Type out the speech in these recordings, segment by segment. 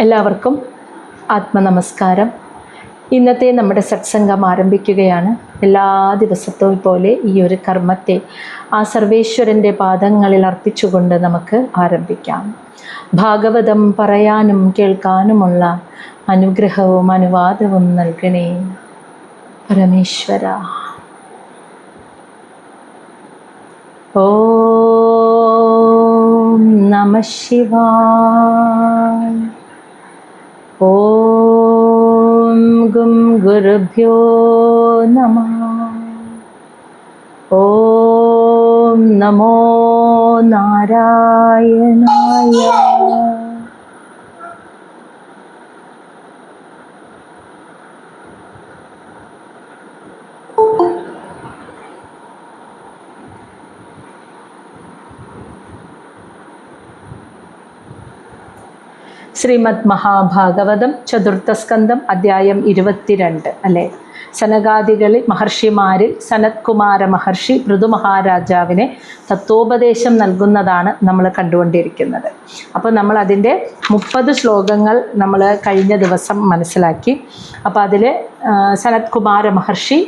എല്ലാവർക്കും ആത്മനമസ്കാരം. ഇന്നത്തെ നമ്മുടെ സത്സംഗം ആരംഭിക്കുകയാണ്. എല്ലാ ദിവസത്തെയും പോലെ ഈ ഒരു കർമ്മത്തെ ആ സർവേശ്വരൻ്റെ പാദങ്ങളിൽ അർപ്പിച്ചുകൊണ്ട് നമുക്ക് ആരംഭിക്കാം. ഭാഗവതം പറയാനും കേൾക്കാനുമുള്ള അനുഗ്രഹവും അനുവാദവും നൽകണേ പരമേശ്വര. ഓം നമഃ ശിവായ. ഓം ഗും ഗുരുഭ്യോ നമഃ. ഓം നമോ നാരായണായ. ശ്രീമദ് മഹാഭാഗവതം ചതുർത്ഥ സ്കന്ധം അധ്യായം 22 അല്ലേ. സനകാദികളിൽ മഹർഷിമാരിൽ സനത്കുമാര മഹർഷി പൃഥുമഹാരാജാവിനെ തത്വോപദേശം നൽകുന്നതാണ് നമ്മൾ കണ്ടുകൊണ്ടിരിക്കുന്നത്. അപ്പോൾ നമ്മൾ അതിൻ്റെ 30 ശ്ലോകങ്ങൾ നമ്മൾ കഴിഞ്ഞ ദിവസം മനസ്സിലാക്കി. അപ്പോൾ അതിൽ സനത്കുമാര മഹർഷി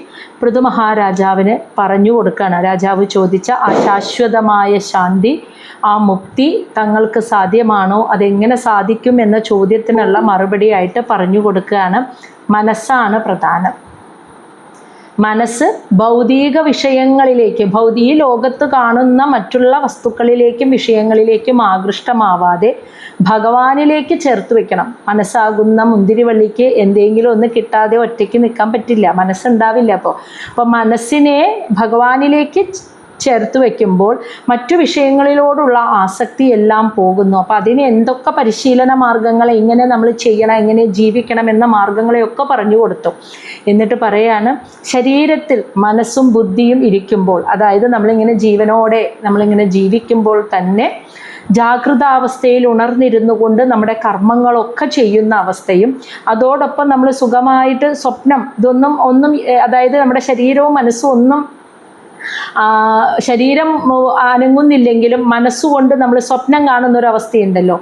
പൃഥുമഹാരാജാവിന് പറഞ്ഞു കൊടുക്കുകയാണ്. രാജാവ് ചോദിച്ച ആ ശാശ്വതമായ ശാന്തി, ആ മുക്തി തങ്ങൾക്ക് സാധ്യമാണോ, അതെങ്ങനെ സാധിക്കും എന്ന ചോദ്യത്തിനുള്ള മറുപടിയായിട്ട് പറഞ്ഞു കൊടുക്കുകയാണ്. മനസ്സാണ് പ്രധാനം. മനസ്സ് ഭൗതിക വിഷയങ്ങളിലേക്ക്, ഈ ലോകത്ത് കാണുന്ന മറ്റുള്ള വസ്തുക്കളിലേക്കും വിഷയങ്ങളിലേക്കും ആകൃഷ്ടമാവാതെ ഭഗവാനിലേക്ക് ചേർത്ത് വെക്കണം. മനസ്സാകുന്ന മുന്തിരിവള്ളിക്ക് എന്തെങ്കിലും ഒന്ന് കിട്ടാതെ ഒറ്റയ്ക്ക് നിൽക്കാൻ പറ്റില്ല, മനസ്സുണ്ടാവില്ല. അപ്പോൾ മനസ്സിനെ ഭഗവാനിലേക്ക് ചേർത്ത് വയ്ക്കുമ്പോൾ മറ്റു വിഷയങ്ങളിലോടുള്ള ആസക്തി എല്ലാം പോകുന്നു. അപ്പോൾ അതിന് എന്തൊക്കെ പരിശീലന മാർഗങ്ങൾ, എങ്ങനെ നമ്മൾ ചെയ്യണം, എങ്ങനെ ജീവിക്കണം എന്ന മാർഗങ്ങളെയൊക്കെ പറഞ്ഞു കൊടുത്തു. എന്നിട്ട് പറയാണ്, ശരീരത്തിൽ മനസ്സും ബുദ്ധിയും ഇരിക്കുമ്പോൾ, അതായത് നമ്മളിങ്ങനെ ജീവനോടെ നമ്മളിങ്ങനെ ജീവിക്കുമ്പോൾ തന്നെ ജാഗ്രതാവസ്ഥയിൽ ഉണർന്നിരുന്നു കൊണ്ട് നമ്മുടെ കർമ്മങ്ങളൊക്കെ ചെയ്യുന്ന അവസ്ഥയും, അതോടൊപ്പം നമ്മൾ സുഖമായിട്ട് സ്വപ്നം ഒന്നും അതായത് നമ്മുടെ ശരീരവും മനസ്സും ഒന്നും, ശരീരം അനങ്ങുന്നില്ലെങ്കിലും മനസ്സുകൊണ്ട് നമ്മൾ സ്വപ്നം കാണുന്നൊരവസ്ഥയുണ്ടല്ലോ.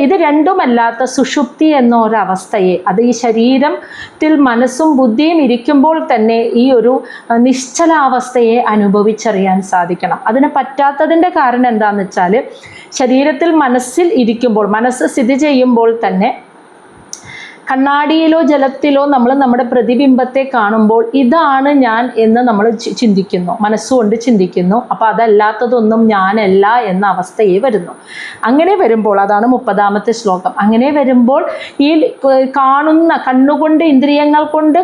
ഇത് രണ്ടുമല്ലാത്ത സുഷുപ്തി എന്ന ഒരവസ്ഥയെ, അത് ഈ ശരീരത്തിൽ മനസ്സും ബുദ്ധിയും ഇരിക്കുമ്പോൾ തന്നെ ഈ ഒരു നിശ്ചലാവസ്ഥയെ അനുഭവിച്ചറിയാൻ സാധിക്കണം. അതിന് പറ്റാത്തതിൻ്റെ കാരണം എന്താണെന്ന് വെച്ചാൽ, ശരീരത്തിൽ മനസ്സിൽ ഇരിക്കുമ്പോൾ, മനസ്സ് സ്ഥിതി ചെയ്യുമ്പോൾ തന്നെ കണ്ണാടിയിലോ ജലത്തിലോ നമ്മൾ നമ്മുടെ പ്രതിബിംബത്തെ കാണുമ്പോൾ ഇതാണ് ഞാൻ എന്ന് നമ്മൾ ചിന്തിക്കുന്നു, മനസ്സുകൊണ്ട് ചിന്തിക്കുന്നു. അപ്പോൾ അതല്ലാത്തതൊന്നും ഞാനല്ല എന്ന അവസ്ഥയെ വരുന്നു. അങ്ങനെ വരുമ്പോൾ, അതാണ് 30ാമത്തെ ശ്ലോകം, അങ്ങനെ വരുമ്പോൾ ഈ കാണുന്ന കണ്ണുകൊണ്ട്, ഇന്ദ്രിയങ്ങൾ കൊണ്ട്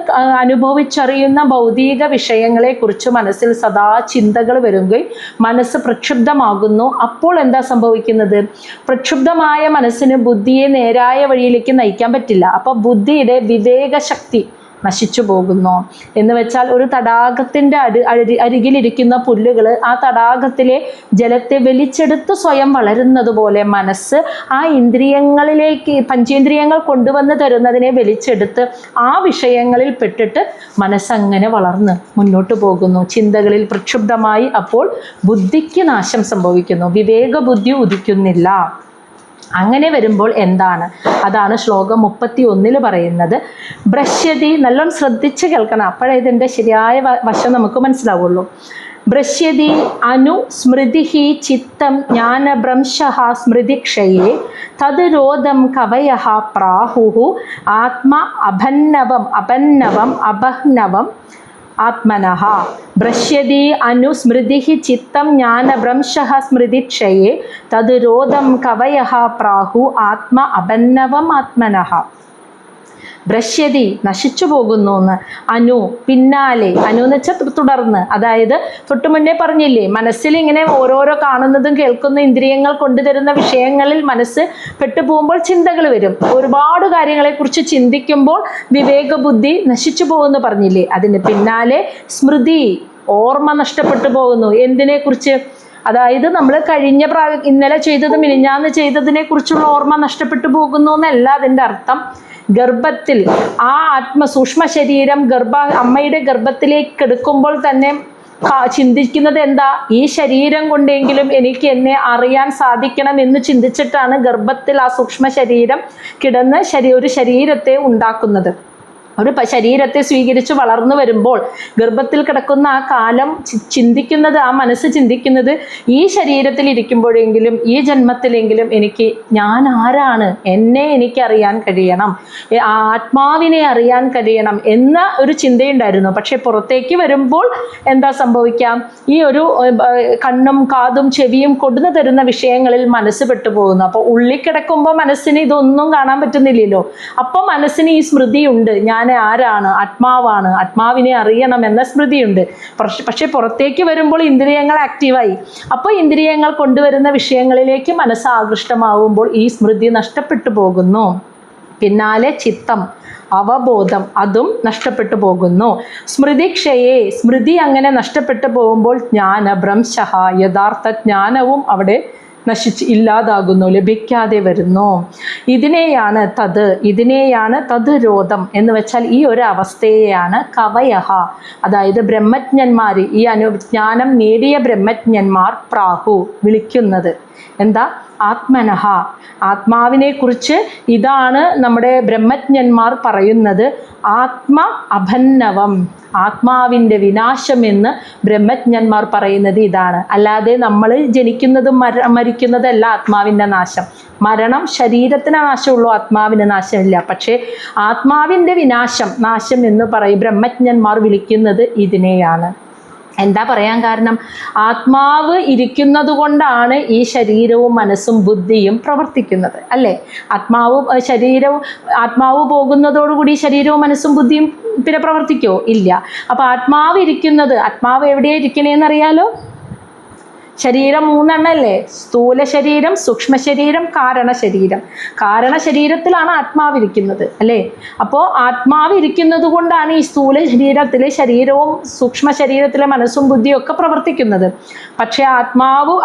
അനുഭവിച്ചറിയുന്ന ഭൗതിക വിഷയങ്ങളെക്കുറിച്ച് മനസ്സിൽ സദാ ചിന്തകൾ വരികയും മനസ്സ് പ്രക്ഷുബ്ധമാകുന്നു. അപ്പോൾ എന്താ സംഭവിക്കുന്നത്? പ്രക്ഷുബ്ധമായ മനസ്സിന് ബുദ്ധിയെ നേരായ വഴിയിലേക്ക് നയിക്കാൻ പറ്റില്ല. അപ്പോൾ ബുദ്ധിയുടെ വിവേകശക്തി നശിച്ചു പോകുന്നു. എന്ന് വെച്ചാൽ, ഒരു തടാകത്തിൻ്റെ അരികിലിരിക്കുന്ന പുല്ലുകൾ ആ തടാകത്തിലെ ജലത്തെ വലിച്ചെടുത്ത് സ്വയം വളരുന്നത് പോലെ മനസ്സ് ആ ഇന്ദ്രിയങ്ങളിലേക്ക്, പഞ്ചേന്ദ്രിയങ്ങൾ കൊണ്ടുവന്ന് തരുന്നതിനെ വലിച്ചെടുത്ത് ആ വിഷയങ്ങളിൽ പെട്ടിട്ട് മനസ്സങ്ങനെ വളർന്ന് മുന്നോട്ട് പോകുന്നു, ചിന്തകളിൽ പ്രക്ഷുബ്ധമായി. അപ്പോൾ ബുദ്ധിക്ക് നാശം സംഭവിക്കുന്നു, വിവേക ബുദ്ധി ഉദിക്കുന്നില്ല. അങ്ങനെ വരുമ്പോൾ എന്താണ്? അതാണ് ശ്ലോകം 31 പറയുന്നത്. ബ്രശ്യതി, നല്ലോണം ശ്രദ്ധിച്ച് കേൾക്കണം, അപ്പോഴേ ഇതിൻ്റെ ശരിയായ വശം നമുക്ക് മനസ്സിലാവുള്ളൂ. ബ്രശ്യതി അനു സ്മൃതി ചിത്തം ജ്ഞാനഭ്രംശഃ സ്മൃതിക്ഷയേ തത് രോധം കവയഃ പ്രാഹുഃ ആത്മ അഭന്നവം അപഹ്നവം ആത്മനഃ. ബ്രശ്യതി അനു സ്മൃതി ചിത്തം ജ്ഞാനഭ്രംശഃ സ്മൃതിക്ഷയേ തത് രോധം കവയഃ പ്രാഹു ആത്മ അഭന്നവം ആത്മനഃ. ബ്രശ്യതി, നശിച്ചു പോകുന്നു എന്ന്. അനു, പിന്നാലെ. അനു എന്ന് വെച്ചാൽ തുടർന്ന്. അതായത് തൊട്ടു മുന്നേ പറഞ്ഞില്ലേ, മനസ്സിൽ ഇങ്ങനെ ഓരോരോ കാണുന്നതും കേൾക്കുന്ന ഇന്ദ്രിയങ്ങൾ കൊണ്ടുതരുന്ന വിഷയങ്ങളിൽ മനസ്സ് പെട്ടുപോകുമ്പോൾ ചിന്തകൾ വരും. ഒരുപാട് കാര്യങ്ങളെക്കുറിച്ച് ചിന്തിക്കുമ്പോൾ വിവേക ബുദ്ധി നശിച്ചു പോകുമെന്ന് പറഞ്ഞില്ലേ. അതിന് പിന്നാലെ സ്മൃതി, ഓർമ്മ നഷ്ടപ്പെട്ടു പോകുന്നു. എന്തിനെക്കുറിച്ച്? അതായത് നമ്മൾ ഇന്നലെ ചെയ്തത്, മിനിഞ്ഞാന്ന് ചെയ്തതിനെ കുറിച്ചുള്ള ഓർമ്മ നഷ്ടപ്പെട്ടു പോകുന്നു എന്നല്ല അതിൻ്റെ അർത്ഥം. ഗർഭത്തിൽ ആ സൂക്ഷ്മ ശരീരം അമ്മയുടെ ഗർഭത്തിലേക്ക് എടുക്കുമ്പോൾ തന്നെ ചിന്തിക്കുന്നത് എന്താ? ഈ ശരീരം കൊണ്ടെങ്കിലും എനിക്ക് എന്നെ അറിയാൻ സാധിക്കണം എന്ന് ചിന്തിച്ചിട്ടാണ് ഗർഭത്തിൽ ആ സൂക്ഷ്മ ശരീരം കിടന്ന് ഒരു ശരീരത്തെ ഉണ്ടാക്കുന്നത്. ഒരു ശരീരത്തെ സ്വീകരിച്ച് വളർന്നു വരുമ്പോൾ ഗർഭത്തിൽ കിടക്കുന്ന ആ കാലം ചിന്തിക്കുന്നത്, ആ മനസ്സ് ചിന്തിക്കുന്നത്, ഈ ശരീരത്തിൽ ഇരിക്കുമ്പോഴെങ്കിലും ഈ ജന്മത്തിലെങ്കിലും എനിക്ക് ഞാൻ ആരാണ്, എന്നെ എനിക്കറിയാൻ കഴിയണം, ആത്മാവിനെ അറിയാൻ കഴിയണം എന്ന ഒരു ചിന്തയുണ്ടായിരുന്നു. പക്ഷെ പുറത്തേക്ക് വരുമ്പോൾ എന്താ സംഭവിക്കാം? ഈ ഒരു കണ്ണും കാതും ചെവിയും കൊടുന്നു തരുന്ന വിഷയങ്ങളിൽ മനസ്സ് പെട്ടുപോകുന്നു. അപ്പോൾ ഉള്ളിൽ കിടക്കുമ്പോൾ മനസ്സിന് ഇതൊന്നും കാണാൻ പറ്റുന്നില്ലല്ലോ. അപ്പോൾ മനസ്സിന് ഈ സ്മൃതിയുണ്ട്, ഞാൻ ആരാണ്, ആത്മാവാണ്, ആത്മാവിനെ അറിയണം എന്ന സ്മൃതിയുണ്ട്. പക്ഷെ പുറത്തേക്ക് വരുമ്പോൾ ഇന്ദ്രിയങ്ങൾ ആക്റ്റീവായി. അപ്പോൾ ഇന്ദ്രിയങ്ങൾ കൊണ്ടുവരുന്ന വിഷയങ്ങളിലേക്ക് മനസ്സ് ആകൃഷ്ടമാവുമ്പോൾ ഈ സ്മൃതി നഷ്ടപ്പെട്ടു പോകുന്നു. പിന്നാലെ ചിത്തം, അവബോധം, അതും നഷ്ടപ്പെട്ടു പോകുന്നു. സ്മൃതിക്ഷയെ, സ്മൃതി അങ്ങനെ നഷ്ടപ്പെട്ടു പോകുമ്പോൾ ജ്ഞാനഭ്രംശഃ, യഥാർത്ഥ ജ്ഞാനവും അവിടെ ഇല്ലാതാകുന്നു, ലഭിക്കാതെ വരുന്നു. ഇതിനെയാണ് തത് രോധം എന്ന് വെച്ചാൽ ഈ ഒരു അവസ്ഥയെയാണ് കവയഹ, അതായത് ബ്രഹ്മജ്ഞന്മാർ, ഈ ജ്ഞാനം നേടിയ ബ്രഹ്മജ്ഞന്മാർ പ്രാഹു വിളിക്കുന്നത്. എന്താ? ആത്മനഹ, ആത്മാവിനെ കുറിച്ച് ഇതാണ് നമ്മുടെ ബ്രഹ്മജ്ഞന്മാർ പറയുന്നത്. ആത്മ അഭന്നവം, ആത്മാവിൻ്റെ വിനാശം എന്ന് ബ്രഹ്മജ്ഞന്മാർ പറയുന്നത് ഇതാണ്. അല്ലാതെ നമ്മൾ ജനിക്കുന്നതും മരിക്കുന്നതല്ല ആത്മാവിൻ്റെ നാശം. മരണം ശരീരത്തിന് നാശമുള്ളൂ, ആത്മാവിന് നാശമില്ല. പക്ഷേ ആത്മാവിൻ്റെ നാശം എന്ന് പറയും ബ്രഹ്മജ്ഞന്മാർ വിളിക്കുന്നത് ഇതിനെയാണ്. എന്താ പറയാൻ കാരണം? ആത്മാവ് ഇരിക്കുന്നത് കൊണ്ടാണ് ഈ ശരീരവും മനസ്സും ബുദ്ധിയും പ്രവർത്തിക്കുന്നത്, അല്ലേ? ആത്മാവ് പോകുന്നതോടുകൂടി ശരീരവും മനസ്സും ബുദ്ധിയും പിന്നെ പ്രവർത്തിക്കുമോ? ഇല്ല. അപ്പോൾ ആത്മാവ് എവിടെയാണ് ഇരിക്കണേന്നറിയാലോ? ശരീരം 3 എണ്ണമല്ലേ? സ്ഥൂല ശരീരം, സൂക്ഷ്മ ശരീരം, കാരണശരീരം. കാരണശരീരത്തിലാണ് ആത്മാവിരിക്കുന്നത്, അല്ലേ? അപ്പോൾ ആത്മാവിരിക്കുന്നത് കൊണ്ടാണ് ഈ സ്ഥൂല ശരീരത്തിലെ ശരീരവും സൂക്ഷ്മ ശരീരത്തിലെ മനസ്സും ബുദ്ധിയും ഒക്കെ പ്രവർത്തിക്കുന്നത്. പക്ഷേ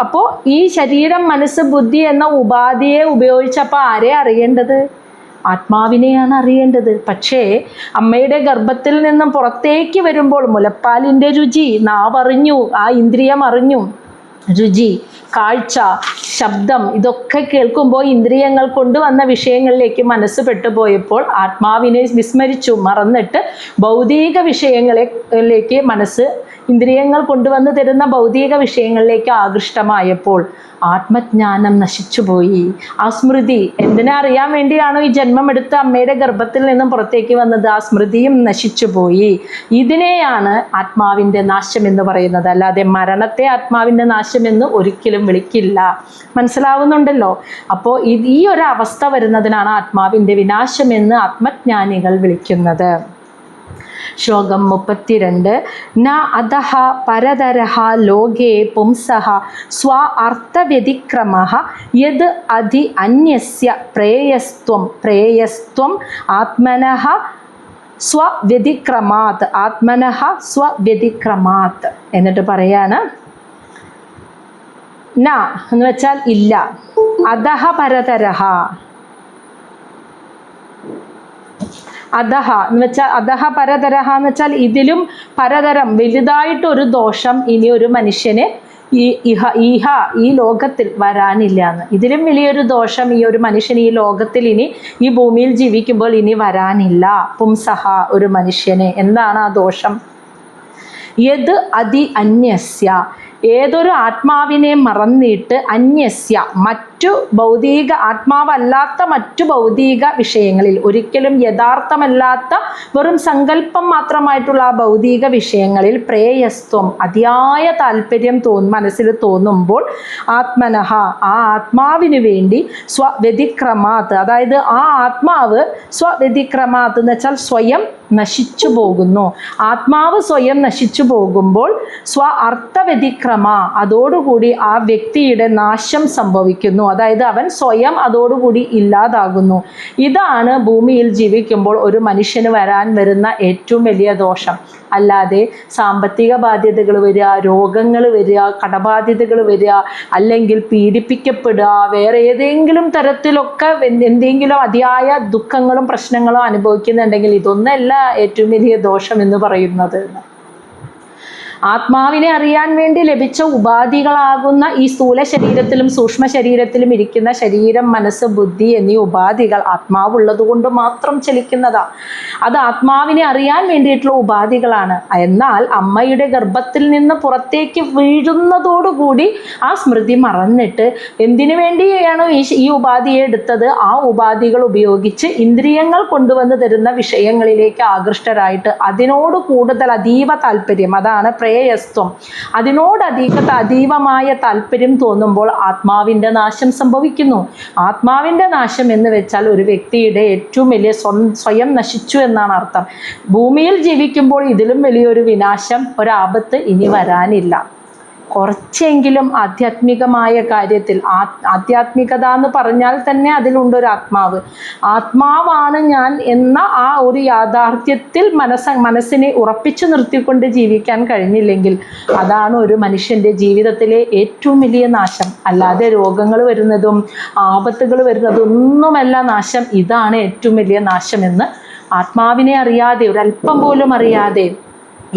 അപ്പോൾ ഈ ശരീരം, മനസ്സ്, ബുദ്ധി എന്ന ഉപാധിയെ ഉപയോഗിച്ചപ്പോൾ ആരെ അറിയേണ്ടത്? ആത്മാവിനെയാണ് അറിയേണ്ടത്. പക്ഷേ അമ്മയുടെ ഗർഭത്തിൽ നിന്നും പുറത്തേക്ക് വരുമ്പോൾ മുലപ്പാലിൻ്റെ രുചി നാവറിഞ്ഞു, ആ ഇന്ദ്രിയം അറിഞ്ഞു. രുചി, കാഴ്ച, ശബ്ദം ഇതൊക്കെ കേൾക്കുമ്പോൾ ഇന്ദ്രിയങ്ങൾ കൊണ്ടുവന്ന വിഷയങ്ങളിലേക്ക് മനസ്സ് പെട്ടുപോയപ്പോൾ ആത്മാവിനെ വിസ്മരിച്ചു, മറന്നിട്ട് ഭൗതിക വിഷയങ്ങളിലേക്ക് മനസ്സ്, ഇന്ദ്രിയങ്ങൾ കൊണ്ടുവന്ന് തരുന്ന ഭൗതിക വിഷയങ്ങളിലേക്ക് ആകൃഷ്ടമായപ്പോൾ ആത്മജ്ഞാനം നശിച്ചുപോയി. ആ സ്മൃതി എന്തിനെ അറിയാൻ വേണ്ടിയാണോ ഈ ജന്മം എടുത്ത് അമ്മയുടെ ഗർഭത്തിൽ നിന്നും പുറത്തേക്ക് വന്നത്? ആ സ്മൃതിയും നശിച്ചുപോയി. ഇതിനെയാണ് ആത്മാവിൻ്റെ നാശം എന്ന് പറയുന്നത്. അല്ലാതെ മരണത്തെ ആത്മാവിൻ്റെ നാശമെന്ന് ഒരിക്കലും വിളിക്കില്ല. മനസ്സിലാവുന്നുണ്ടല്ലോ? അപ്പോൾ ഈ ഒരു അവസ്ഥ വരുന്നതിനാണ് ആത്മാവിൻ്റെ വിനാശമെന്ന് ആത്മജ്ഞാനികൾ വിളിക്കുന്നത്. ശ്ലോകം 32. ന അധഃ പരതരഃ ലോകേ പുംസഃ സ്വ അർത്ഥവ്യതിക്രമഃ യത് അധി അന്യസ്യ പ്രേയസ്ത്വം ആത്മനഃ സ്വവ്യതിക്രമാത്. എന്നിട്ട് പറയാണ്, ന എന്ന് വെച്ചാൽ ഇല്ല, അധഃ പരതരഃ, അധഃ എന്ന് വെച്ചാൽ അധഃ പരതരഃ എന്ന് വെച്ചാൽ ഇതിലും പരതരം വലുതായിട്ടൊരു ദോഷം ഇനി ഒരു മനുഷ്യന് ഈ ലോകത്തിൽ വരാനില്ല എന്ന്. ഇതിലും വലിയൊരു ദോഷം ഈ ഒരു മനുഷ്യന് ഈ ലോകത്തിൽ ഇനി ഈ ഭൂമിയിൽ ജീവിക്കുമ്പോൾ ഇനി വരാനില്ല. പുംസഹ, ഒരു മനുഷ്യന്. എന്താണ് ആ ദോഷം? യത് അതി അന്യസ്യ, ഏതൊരു ആത്മാവിനെ മറന്നിട്ട് അന്യസ്യ, മറ്റു ഭൗതിക ആത്മാവല്ലാത്ത മറ്റു ഭൗതിക വിഷയങ്ങളിൽ, ഒരിക്കലും യഥാർത്ഥമല്ലാത്ത വെറും സങ്കല്പം മാത്രമായിട്ടുള്ള ആ ഭൗതിക വിഷയങ്ങളിൽ പ്രേയസ്ത്വം, അതിയായ താല്പര്യം മനസ്സിൽ തോന്നുമ്പോൾ ആത്മനഃ, ആ ആത്മാവിന് വേണ്ടി സ്വവ്യതിക്രമാത്, അതായത് ആ ആത്മാവ് സ്വവ്യതിക്രമാത് എന്ന് വെച്ചാൽ സ്വയം നശിച്ചു പോകുന്നു. ആത്മാവ് സ്വയം നശിച്ചു പോകുമ്പോൾ അർത്ഥവ്യതിക്രമ, അതോടുകൂടി ആ വ്യക്തിയുടെ നാശം സംഭവിക്കുന്നു. അതായത് അവൻ സ്വയം അതോടുകൂടി ഇല്ലാതാകുന്നു. ഇതാണ് ഭൂമിയിൽ ജീവിക്കുമ്പോൾ ഒരു മനുഷ്യന് വരുന്ന ഏറ്റവും വലിയ ദോഷം. അല്ലാതെ സാമ്പത്തിക ബാധ്യതകൾ വരിക, രോഗങ്ങൾ വരിക, കടബാധ്യതകൾ വരിക, അല്ലെങ്കിൽ പീഡിപ്പിക്കപ്പെടുക, വേറെ ഏതെങ്കിലും തരത്തിലൊക്കെ എന്തെങ്കിലും അതിയായ ദുഃഖങ്ങളും പ്രശ്നങ്ങളും അനുഭവിക്കുന്നുണ്ടെങ്കിൽ ഇതൊന്നല്ല ഏറ്റവും വലിയ ദോഷം എന്ന് പറയുന്നത്. ആത്മാവിനെ അറിയാൻ വേണ്ടി ലഭിച്ച ഉപാധികളാകുന്ന ഈ സ്ഥൂല ശരീരത്തിലും സൂക്ഷ്മ ശരീരത്തിലും ഇരിക്കുന്ന ശരീരം, മനസ്സ്, ബുദ്ധി എന്നീ ഉപാധികൾ ആത്മാവുള്ളത് കൊണ്ട് മാത്രം ചലിക്കുന്നതാണ്. അത് ആത്മാവിനെ അറിയാൻ വേണ്ടിയിട്ടുള്ള ഉപാധികളാണ്. എന്നാൽ അമ്മയുടെ ഗർഭത്തിൽ നിന്ന് പുറത്തേക്ക് വീഴുന്നതോടുകൂടി ആ സ്മൃതി മറന്നിട്ട് എന്തിനു വേണ്ടിയാണോ ഈ ഉപാധിയെ എടുത്തത്, ആ ഉപാധികൾ ഉപയോഗിച്ച് ഇന്ദ്രിയങ്ങൾ കൊണ്ടുവന്ന് തരുന്ന വിഷയങ്ങളിലേക്ക് ആകൃഷ്ടരായിട്ട് അതിനോട് കൂടുതൽ അതീവ താല്പര്യം, അതാണ് പ്രേയസ്ത്വം, അതിനോട് അതീവമായ താല്പര്യം തോന്നുമ്പോൾ ആത്മാവിൻ്റെ നാശം സംഭവിക്കുന്നു. ആത്മാവിൻ്റെ നാശം എന്ന് വെച്ചാൽ ഒരു വ്യക്തിയുടെ ഏറ്റവും വലിയ സ്വയം നശിച്ചു എന്നാണ് അർത്ഥം. ഭൂമിയിൽ ജീവിക്കുമ്പോൾ ഇതിലും വലിയൊരു വിനാശം, ഒരാപത്ത് ഇനി വരാനില്ല. കുറച്ചെങ്കിലും ആധ്യാത്മികമായ കാര്യത്തിൽ, ആധ്യാത്മികത എന്ന് പറഞ്ഞാൽ തന്നെ അതിലുണ്ടൊരു ആത്മാവ്, ആത്മാവാണ് ഞാൻ എന്ന ആ ഒരു യാഥാർത്ഥ്യത്തിൽ മനസ്സിനെ ഉറപ്പിച്ചു നിർത്തിക്കൊണ്ട് ജീവിക്കാൻ കഴിഞ്ഞില്ലെങ്കിൽ അതാണ് ഒരു മനുഷ്യൻ്റെ ജീവിതത്തിലെ ഏറ്റവും വലിയ നാശം. അല്ലാതെ രോഗങ്ങൾ വരുന്നതും ആപത്തുകൾ വരുന്നതും ഒന്നുമല്ല നാശം. ഇതാണ് ഏറ്റവും വലിയ നാശമെന്ന് ആത്മാവിനെ അറിയാതെ, ഒരല്പം പോലും അറിയാതെ,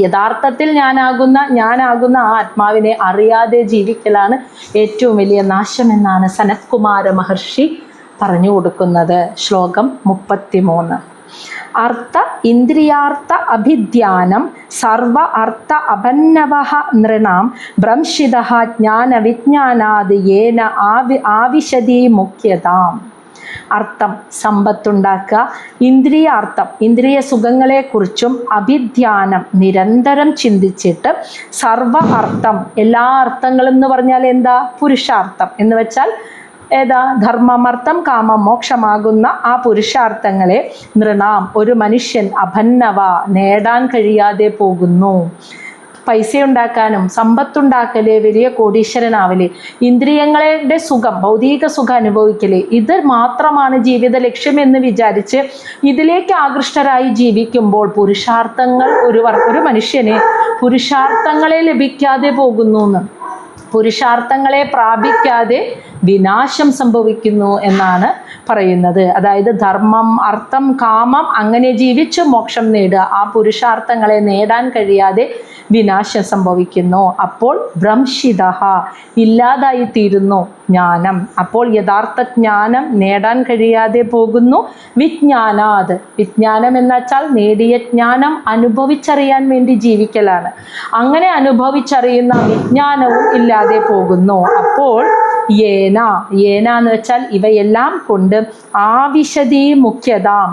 യഥാർത്ഥത്തിൽ ഞാനാകുന്ന ആ ആത്മാവിനെ അറിയാതെ ജീവിക്കലാണ് ഏറ്റവും വലിയ നാശമെന്നാണ് സനത്കുമാര മഹർഷി പറഞ്ഞു കൊടുക്കുന്നത്. ശ്ലോകം 33. അർത്ഥ ഇന്ദ്രിയാർത്ഥ അഭിധ്യാനം സർവ അർത്ഥ അപന്നവഃ നൃണാം ഭ്രംശിതഃ ജ്ഞാന വിജ്ഞാനാത് യേന ആവിശതി മുഖ്യതാം. അർത്ഥം സമ്പത്തുണ്ടാക്കുക, ഇന്ദ്രിയാർത്ഥം ഇന്ദ്രിയ സുഖങ്ങളെക്കുറിച്ചും അഭിധ്യാനം നിരന്തരം ചിന്തിച്ചിട്ട് സർവ അർത്ഥം എല്ലാ അർത്ഥങ്ങളും എന്ന് പറഞ്ഞാൽ എന്താ? പുരുഷാർത്ഥം എന്ന് വെച്ചാൽ ഏതാ? ധർമ്മമർത്ഥം കാമം മോക്ഷമാകുന്ന ആ പുരുഷാർത്ഥങ്ങളെ നൃണാം ഒരു മനുഷ്യൻ അഭന്നവ നേടാൻ കഴിയാതെ പോകുന്നു. പൈസ ഉണ്ടാക്കാനും സമ്പത്തുണ്ടാക്കല്, വലിയ കോടീശ്വരനാവല്, ഇന്ദ്രിയങ്ങളുടെ സുഖം, ഭൗതിക സുഖം അനുഭവിക്കല്, ഇത് മാത്രമാണ് ജീവിത ലക്ഷ്യമെന്ന് വിചാരിച്ച് ഇതിലേക്ക് ആകൃഷ്ടരായി ജീവിക്കുമ്പോൾ പുരുഷാർത്ഥങ്ങൾ ഒരു മനുഷ്യന് പുരുഷാർത്ഥങ്ങളെ ലഭിക്കാതെ പോകുന്നു എന്ന്, പുരുഷാർത്ഥങ്ങളെ പ്രാപിക്കാതെ വിനാശം സംഭവിക്കുന്നു എന്നാണ് പറയുന്നത്. അതായത് ധർമ്മം, അർത്ഥം, കാമം അങ്ങനെ ജീവിച്ച് മോക്ഷം നേടുക, ആ പുരുഷാർത്ഥങ്ങളെ നേടാൻ കഴിയാതെ വിനാശം സംഭവിക്കുന്നു. അപ്പോൾ ഭ്രംശിതഃ ഇല്ലാതായിത്തീരുന്നു ജ്ഞാനം. അപ്പോൾ യഥാർത്ഥ ജ്ഞാനം നേടാൻ കഴിയാതെ പോകുന്നു. വിജ്ഞാനാത് വിജ്ഞാനം എന്ന് വെച്ചാൽ നേടിയ ജ്ഞാനം അനുഭവിച്ചറിയാൻ വേണ്ടി ജീവിക്കലാണ്. അങ്ങനെ അനുഭവിച്ചറിയുന്ന വിജ്ഞാനവും ഇല്ലാതെ പോകുന്നു. അപ്പോൾ യേന എന്ന് വെച്ചാൽ ഇവയെല്ലാം കൊണ്ട് ആവിശതി മുഖ്യതാം.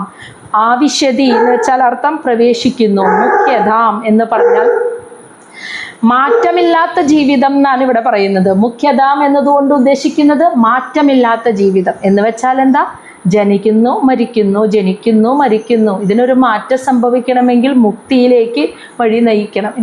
ആവിശതി എന്ന് വെച്ചാൽ അർത്ഥം പ്രവേശിക്കുന്നു. മുഖ്യതാം എന്ന് പറഞ്ഞാൽ മാറ്റമില്ലാത്ത ജീവിതം എന്നാണ് ഇവിടെ പറയുന്നത്. മുഖ്യതാം എന്നതുകൊണ്ട് ഉദ്ദേശിക്കുന്നത് മാറ്റമില്ലാത്ത ജീവിതം എന്ന് വെച്ചാൽ എന്താ? ജനിക്കുന്നു മരിക്കുന്നു, ജനിക്കുന്നു മരിക്കുന്നു. ഇതിനൊരു മാറ്റം സംഭവിക്കണമെങ്കിൽ മുക്തിയിലേക്ക് വഴി നയിക്കണം.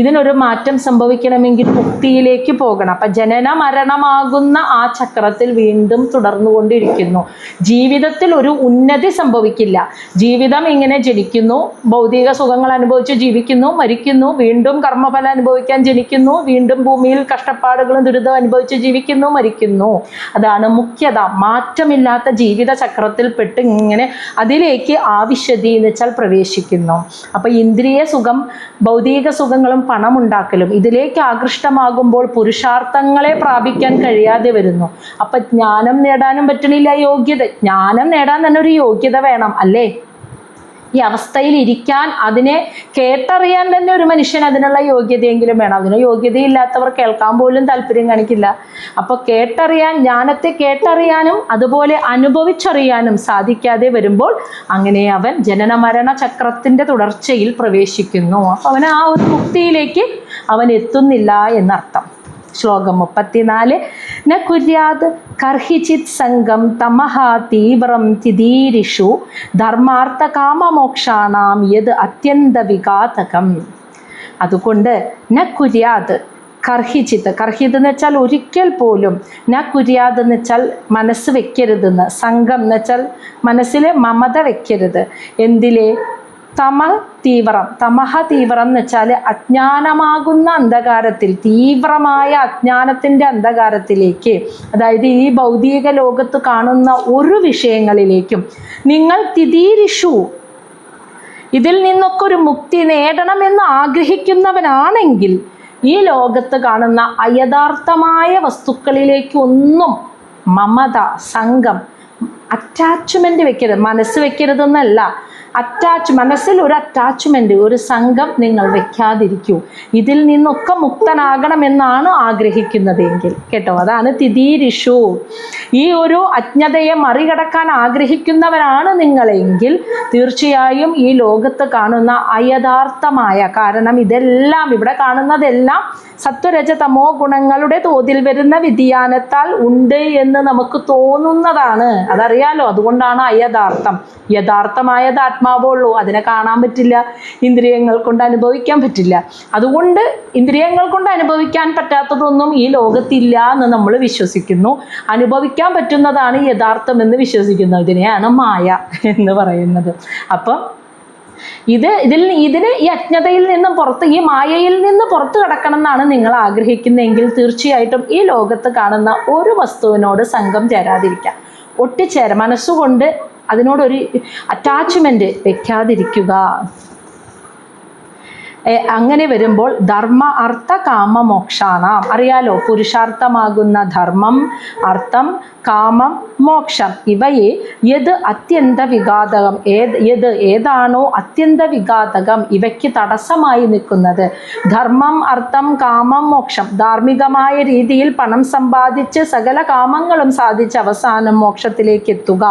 ഇതിനൊരു മാറ്റം സംഭവിക്കണമെങ്കിൽ മുക്തിയിലേക്ക് പോകണം. അപ്പം ജനന മരണമാകുന്ന ആ ചക്രത്തിൽ വീണ്ടും തുടർന്നുകൊണ്ടിരിക്കുന്നു. ജീവിതത്തിൽ ഒരു ഉന്നതി സംഭവിക്കില്ല. ജീവിതം ഇങ്ങനെ ജനിക്കുന്നു, ഭൗതിക സുഖങ്ങൾ അനുഭവിച്ച് ജീവിക്കുന്നു, മരിക്കുന്നു, വീണ്ടും കർമ്മഫലം അനുഭവിക്കാൻ ജനിക്കുന്നു, വീണ്ടും ഭൂമിയിൽ കഷ്ടപ്പാടുകളും ദുരിതം അനുഭവിച്ച് ജീവിക്കുന്നു, മരിക്കുന്നു. അതാണ് മുഖ്യത. മാറ്റമില്ലാത്ത ജീവിത ചക്രത്തിൽപ്പെട്ട് ഇങ്ങനെ അതിലേക്ക് ആവിശതി എന്ന് വെച്ചാൽ പ്രവേശിക്കുന്നു. അപ്പം ഇന്ദ്രിയ സുഖം, ഭൗതിക സുഖങ്ങളും പണമുണ്ടാക്കലും ഇതിലേക്ക് ആകൃഷ്ടമാകുമ്പോൾ പുരുഷാർത്ഥങ്ങളെ പ്രാപിക്കാൻ കഴിയാതെ വരുന്നു. അപ്പം ജ്ഞാനം നേടാനും പറ്റണില്ല. യോഗ്യത, ജ്ഞാനം നേടാൻ തന്നെ ഒരു യോഗ്യത വേണം അല്ലേ? ഈ അവസ്ഥയിൽ ഇരിക്കാൻ, അതിനെ കേട്ടറിയാൻ തന്നെ ഒരു മനുഷ്യൻ അതിനുള്ള യോഗ്യതയെങ്കിലും വേണം. അതിന് യോഗ്യതയില്ലാത്തവർ കേൾക്കാൻ പോലും താല്പര്യം കാണിക്കില്ല. അപ്പോൾ കേട്ടറിയാൻ, ജ്ഞാനത്തെ കേട്ടറിയാനും അതുപോലെ അനുഭവിച്ചറിയാനും സാധിക്കാതെ വരുമ്പോൾ അങ്ങനെ അവൻ ജനന മരണ ചക്രത്തിൻ്റെ തുടർച്ചയിൽ പ്രവേശിക്കുന്നു. അപ്പോൾ അവൻ ആ ഒരു മുക്തിയിലേക്ക് അവൻ എത്തുന്നില്ല എന്നർത്ഥം. ശ്ലോകം 34. ന കുര്യാത് കർഹിചിത് സംഗം തമഹ തീവ്രം തിദീരിഷു ധർമാർത്ഥ കാമമോക്ഷാണാം യത് അത്യന്ത വിഘാതകം. അതുകൊണ്ട് ന കുര്യാത് കർഹിച്ചിത്ത്, കർഹിത് എന്ന് വെച്ചാൽ ഒരിക്കൽ പോലും, ന കുര്യാത് എന്ന് വെച്ചാൽ മനസ്സ് വെക്കരുതെന്ന്, സംഘം എന്ന് വെച്ചാൽ മനസ്സിൽ മമത വെക്കരുത്. എന്തിലെ? തമഹ തീവ്രം എന്ന് വെച്ചാൽ അജ്ഞാനമാകുന്ന അന്ധകാരത്തിൽ, തീവ്രമായ അജ്ഞാനത്തിൻ്റെ അന്ധകാരത്തിലേക്ക്, അതായത് ഈ ഭൗതിക ലോകത്ത് കാണുന്ന ഒരു വിഷയങ്ങളിലേക്കും നിങ്ങൾ തിദീരിഷു ഇതിൽ നിന്നൊക്കെ ഒരു മുക്തി നേടണമെന്ന് ആഗ്രഹിക്കുന്നവനാണെങ്കിൽ ഈ ലോകത്ത് കാണുന്ന അയഥാർത്ഥമായ വസ്തുക്കളിലേക്കൊന്നും മമത, സംഘം, അറ്റാച്ച്മെൻ്റ് വെക്കരുത്. മനസ്സ് വെക്കരുതെന്നല്ല, മനസ്സിൽ ഒരു അറ്റാച്ച്മെൻറ്റ്, ഒരു സംഘം നിങ്ങൾ വെക്കാതിരിക്കൂ. ഇതിൽ നിന്നൊക്കെ മുക്തനാകണമെന്നാണ് ആഗ്രഹിക്കുന്നതെങ്കിൽ കേട്ടോ. അതാണ് തിതീരിഷു. ഈ ഒരു അജ്ഞതയെ മറികടക്കാൻ ആഗ്രഹിക്കുന്നവരാണ് നിങ്ങളെങ്കിൽ തീർച്ചയായും ഈ ലോകത്ത് കാണുന്ന അയഥാർത്ഥമായ, കാരണം ഇതെല്ലാം ഇവിടെ കാണുന്നതെല്ലാം സത്വരജ തമോ ഗുണങ്ങളുടെ തോതിൽ വരുന്ന വ്യതിയാനത്താൽ ഉണ്ട് എന്ന് നമുക്ക് തോന്നുന്നതാണ്. അതറിയാലോ, അതുകൊണ്ടാണ് അയഥാർത്ഥം. യഥാർത്ഥമായത് ആത്മാവുള്ളൂ, അതിനെ കാണാൻ പറ്റില്ല, ഇന്ദ്രിയങ്ങൾ കൊണ്ട് അനുഭവിക്കാൻ പറ്റില്ല. അതുകൊണ്ട് ഇന്ദ്രിയങ്ങൾ കൊണ്ട് അനുഭവിക്കാൻ പറ്റാത്തതൊന്നും ഈ ലോകത്തില്ല എന്ന് നമ്മൾ വിശ്വസിക്കുന്നു. അനുഭവിക്കാൻ പറ്റുന്നതാണ് യഥാർത്ഥം എന്ന് വിശ്വസിക്കുന്നു. ഇതിനെയാണ് മായ എന്ന് പറയുന്നത്. അപ്പം ഇതിന് ഈ അജ്ഞതയിൽ നിന്നും പുറത്ത്, ഈ മായയിൽ നിന്ന് പുറത്ത് കിടക്കണം എന്നാണ് നിങ്ങൾ ആഗ്രഹിക്കുന്നതെങ്കിൽ തീർച്ചയായിട്ടും ഈ ലോകത്ത് കാണുന്ന ഒരു വസ്തുവിനോട് സംഘം ചേരാതിരിക്കുക, ഒട്ടിച്ചേരാം. മനസ്സുകൊണ്ട് അതിനോടൊരു അറ്റാച്ച്മെൻറ്റ് വെക്കാതിരിക്കുക. അങ്ങനെ വരുമ്പോൾ ധർമ്മ അർത്ഥ കാമ മോക്ഷാണാം. അറിയാലോ, പുരുഷാർത്ഥമാകുന്ന ധർമ്മം, അർത്ഥം, കാമം, മോക്ഷം ഇവയെ യത് അത്യന്ത വിഘാതകം, ഏതാണോ അത്യന്ത വിഘാതകം, ഇവയ്ക്ക് തടസ്സമായി നിൽക്കുന്നത്, ധർമ്മം, അർത്ഥം, കാമം, മോക്ഷം, ധാർമ്മികമായ രീതിയിൽ പണം സമ്പാദിച്ച് സകല കാമങ്ങളും സാധിച്ച് അവസാനം മോക്ഷത്തിലേക്ക് എത്തുക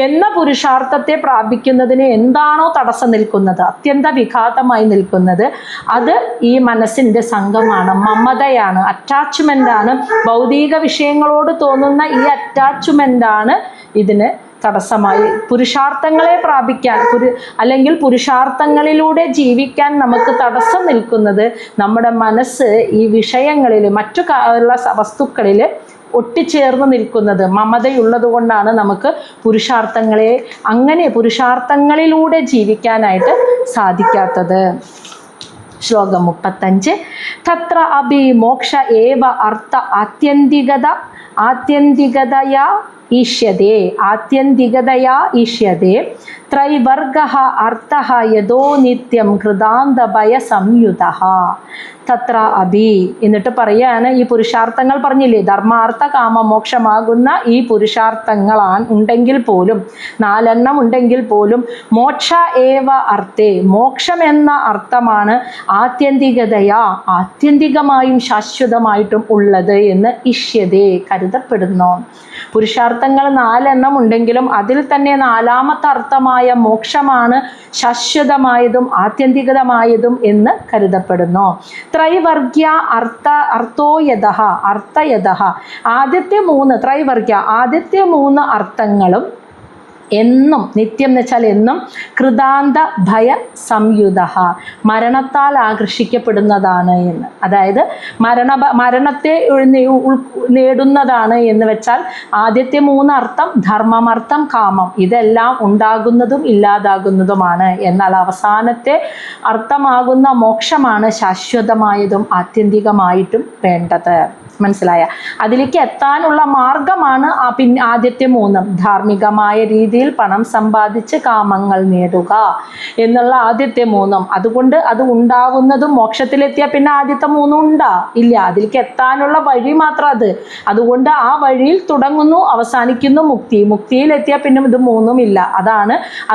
എന്ന പുരുഷാർത്ഥത്തെ പ്രാപിക്കുന്നതിന് എന്താണോ തടസ്സം നിൽക്കുന്നത്, അത്യന്ത വിഘാതമായി നിൽക്കുന്നത്, അത് ഈ മനസ്സിൻ്റെ സംഘമാണ്, മമതയാണ്, അറ്റാച്ച്മെൻ്റാണ്. ഭൗതിക വിഷയങ്ങളോട് തോന്നുന്ന ഈ അറ്റാച്ച്മെൻ്റാണ് ഇതിന് തടസ്സമായി. പുരുഷാർത്ഥങ്ങളെ പ്രാപിക്കാൻ അല്ലെങ്കിൽ പുരുഷാർത്ഥങ്ങളിലൂടെ ജീവിക്കാൻ നമുക്ക് തടസ്സം നിൽക്കുന്നത് നമ്മുടെ മനസ്സ് ഈ വിഷയങ്ങളിൽ, മറ്റു വസ്തുക്കളിൽ ഒട്ടിച്ചേർന്ന് നിൽക്കുന്നത് മമതയുള്ളത് കൊണ്ടാണ് നമുക്ക് പുരുഷാർത്ഥങ്ങളിലൂടെ ജീവിക്കാനായിട്ട് സാധിക്കാത്തത്. ശ്ലോകം 35. തത്ര അഭി മോക്ഷ ഏവ അർത്ഥ ആത്യന്തികതയാ ഈഷ്യതേ ത്രൈവർഗഃ അർത്ഥഃ യതോ നിത്യം കൃതാന്തഭയ സംയുതഃ. തത്ര അഭി എന്നിട്ട് പറയാണ്, ഈ പുരുഷാർത്ഥങ്ങൾ പറഞ്ഞില്ലേ, ധർമാർത്ഥ കാമ മോക്ഷമാകുന്ന ഈ പുരുഷാർത്ഥങ്ങളാണ് ഉണ്ടെങ്കിൽ പോലും, 4 ഉണ്ടെങ്കിൽ പോലും, മോക്ഷ ഏവ അർത്ഥേ, മോക്ഷം എന്ന അർത്ഥമാണ് ആത്യന്തികമായും ശാശ്വതമായിട്ടും ഉള്ളത് എന്ന് ഇഷ്യതേ കരുതപ്പെടുന്നു. പുരുഷാർത്ഥങ്ങൾ 4 ഉണ്ടെങ്കിലും അതിൽ തന്നെ 4ാമത്തെ അർത്ഥമായ മോക്ഷമാണ് ശാശ്വതമായതും ആത്യന്തികമായതും എന്ന് കരുതപ്പെടുന്നു. ത്രൈവർഗ്യ അർത്ഥയതഃ ആദ്യത്തെ 3 അർത്ഥങ്ങളും എന്നും, നിത്യം എന്ന് വെച്ചാൽ എന്നും, കൃതാന്ത ഭയ സംയുത, മരണത്താൽ ആകർഷിക്കപ്പെടുന്നതാണ് എന്ന്. അതായത് മരണത്തെ നേടുന്നതാണ് എന്ന് വെച്ചാൽ ആദ്യത്തെ 3 അർത്ഥം ധർമ്മം, അർത്ഥം, കാമം ഇതെല്ലാം ഉണ്ടാകുന്നതും ഇല്ലാതാകുന്നതുമാണ്. എന്നാൽ അവസാനത്തെ അർത്ഥമാകുന്ന മോക്ഷമാണ് ശാശ്വതമായതും ആത്യന്തികമായിട്ടും വേണ്ടത്. മനസ്സിലായ? അതിലേക്ക് എത്താനുള്ള മാർഗമാണ് ആദ്യത്തെ 3 ധാർമ്മികമായ രീതിയിൽ പണം സമ്പാദിച്ച് കാമങ്ങൾ നേടുക എന്നുള്ള ആദ്യത്തെ 3. അതുകൊണ്ട് അത് ഉണ്ടാകുന്നതും മോക്ഷത്തിലെത്തിയാൽ പിന്നെ ആദ്യത്തെ 3 ഉണ്ടാ ഇല്ല, അതിലേക്ക് എത്താനുള്ള വഴി മാത്രം അത്. അതുകൊണ്ട് ആ വഴിയിൽ തുടങ്ങുന്നു, അവസാനിക്കുന്നു മുക്തിയിലെത്തിയാൽ പിന്നെ ഇത് 3 ഇല്ല.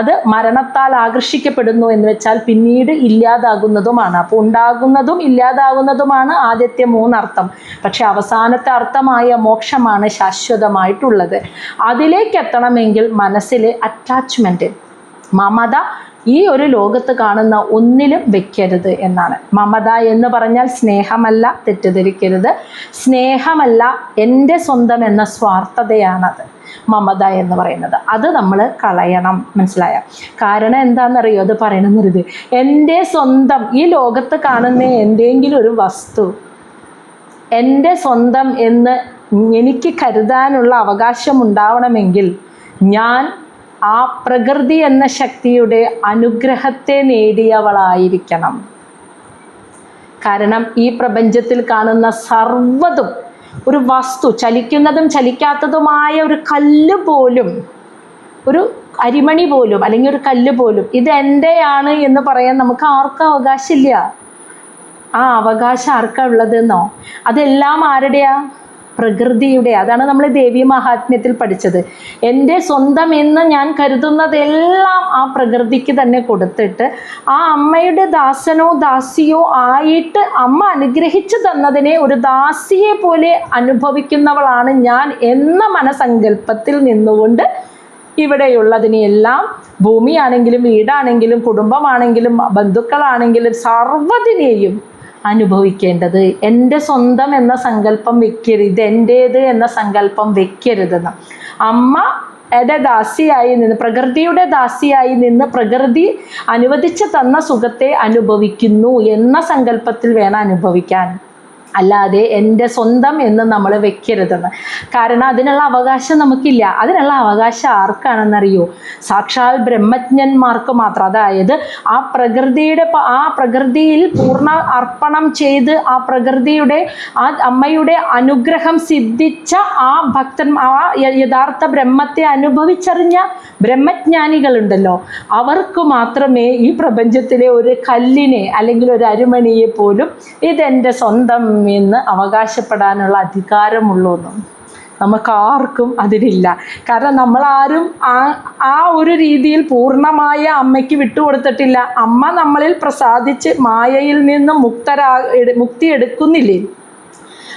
അത് മരണത്താൽ ആകർഷിക്കപ്പെടുന്നു എന്ന് വെച്ചാൽ പിന്നീട് ഇല്ലാതാകുന്നതുമാണ്. അപ്പോൾ ഉണ്ടാകുന്നതും ഇല്ലാതാകുന്നതുമാണ് ആദ്യത്തെ 3 അർത്ഥം. പക്ഷെ അവസാനത്തെ അർത്ഥമായ മോക്ഷമാണ് ശാശ്വതമായിട്ടുള്ളത്. അതിലേക്ക് എത്തണമെങ്കിൽ മനസ്സിൽ അറ്റാച്ച്മെൻറ്റ്, മമത ഈ ഒരു ലോകത്ത് കാണുന്ന ഒന്നിലും വെക്കരുത് എന്നാണ്. മമത എന്ന് പറഞ്ഞാൽ സ്നേഹമല്ല, തെറ്റിദ്ധരിക്കരുത്. സ്നേഹമല്ല, എൻ്റെ സ്വന്തം എന്ന സ്വാർത്ഥതയാണത് മമത എന്ന് പറയുന്നത്. അത് നമ്മൾ കളയണം. മനസ്സിലായ? കാരണം എന്താണെന്നറിയോ അത് പറയണമെന്നത്? എൻ്റെ സ്വന്തം, ഈ ലോകത്ത് കാണുന്ന എന്തെങ്കിലും ഒരു വസ്തു എൻ്റെ സ്വന്തം എന്ന് എനിക്ക് കരുതാനുള്ള അവകാശം ഉണ്ടാവണമെങ്കിൽ ഞാൻ ആ പ്രകൃതി എന്ന ശക്തിയുടെ അനുഗ്രഹത്തെ നേടിയവളായിരിക്കണം. കാരണം ഈ പ്രപഞ്ചത്തിൽ കാണുന്ന സർവ്വതും, ഒരു വസ്തു, ചലിക്കുന്നതും ചലിക്കാത്തതുമായ ഒരു കല്ല് പോലും ഒരു അരിമണി പോലും അല്ലെങ്കിൽ ഒരു കല്ല് പോലും ഇത് എൻ്റെയാണ് എന്ന് പറയാൻ നമുക്ക് ആർക്കും അവകാശമില്ല. ആ അവകാശം ആർക്കാ ഉള്ളതെന്നോ? അതെല്ലാം ആരുടെയാ? പ്രകൃതിയുടെ. അതാണ് നമ്മൾ ദേവി മഹാത്മ്യത്തിൽ പഠിച്ചത്. എൻ്റെ സ്വന്തം എന്ന് ഞാൻ കരുതുന്നതെല്ലാം ആ പ്രകൃതിക്ക് തന്നെ കൊടുത്തിട്ട് ആ അമ്മയുടെ ദാസനോ ദാസിയോ ആയിട്ട് അമ്മ അനുഗ്രഹിച്ചു തന്നതിനെ ഒരു ദാസിയെ പോലെ അനുഭവിക്കുന്നവളാണ് ഞാൻ എന്ന മനസങ്കല്പത്തിൽ നിന്നുകൊണ്ട് ഇവിടെയുള്ളതിനെയെല്ലാം, ഭൂമിയാണെങ്കിലും വീടാണെങ്കിലും കുടുംബമാണെങ്കിലും ബന്ധുക്കളാണെങ്കിലും സർവ്വതിനെയും അനുഭവിക്കേണ്ടത്. എൻ്റെ സ്വന്തം എന്ന സങ്കല്പം വെക്കരുത്, ഇതെൻ്റേത് എന്ന സങ്കല്പം വെക്കരുതെന്ന്. അമ്മയുടെ ദാസിയായി നിന്ന്, പ്രകൃതിയുടെ ദാസിയായി നിന്ന് പ്രകൃതി അനുവദിച്ച് തന്ന സുഖത്തെ അനുഭവിക്കുന്നു എന്ന സങ്കല്പത്തിൽ വേണം അനുഭവിക്കാൻ. അല്ലാതെ എൻ്റെ സ്വന്തം എന്ന് നമ്മൾ വെക്കരുതെന്ന്. കാരണം അതിനുള്ള അവകാശം നമുക്കില്ല. അതിനുള്ള അവകാശം ആർക്കാണെന്നറിയോ? സാക്ഷാൽ ബ്രഹ്മജ്ഞന്മാർക്ക് മാത്രം. അതായത് ആ പ്രകൃതിയിൽ പൂർണ്ണ അർപ്പണം ചെയ്ത് ആ പ്രകൃതിയുടെ ആ അമ്മയുടെ അനുഗ്രഹം സിദ്ധിച്ച ആ യഥാർത്ഥ ബ്രഹ്മത്തെ അനുഭവിച്ചറിഞ്ഞ ബ്രഹ്മജ്ഞാനികളുണ്ടല്ലോ, അവർക്ക് മാത്രമേ ഈ പ്രപഞ്ചത്തിലെ ഒരു കല്ലിനെ അല്ലെങ്കിൽ ഒരു അരിമണിയെ പോലും ഇതെൻ്റെ സ്വന്തം എന്ന് അവകാശപ്പെടാനുള്ള അധികാരമുള്ളൂന്നും നമുക്കാർക്കും അതിനില്ല. കാരണം നമ്മളാരും ആ ഒരു രീതിയിൽ പൂർണ്ണമായ അമ്മയ്ക്ക് വിട്ടുകൊടുത്തിട്ടില്ല. അമ്മ നമ്മളിൽ പ്രസാദിച്ച് മായയിൽ നിന്നും മുക്തി എടുക്കുന്നില്ലേ?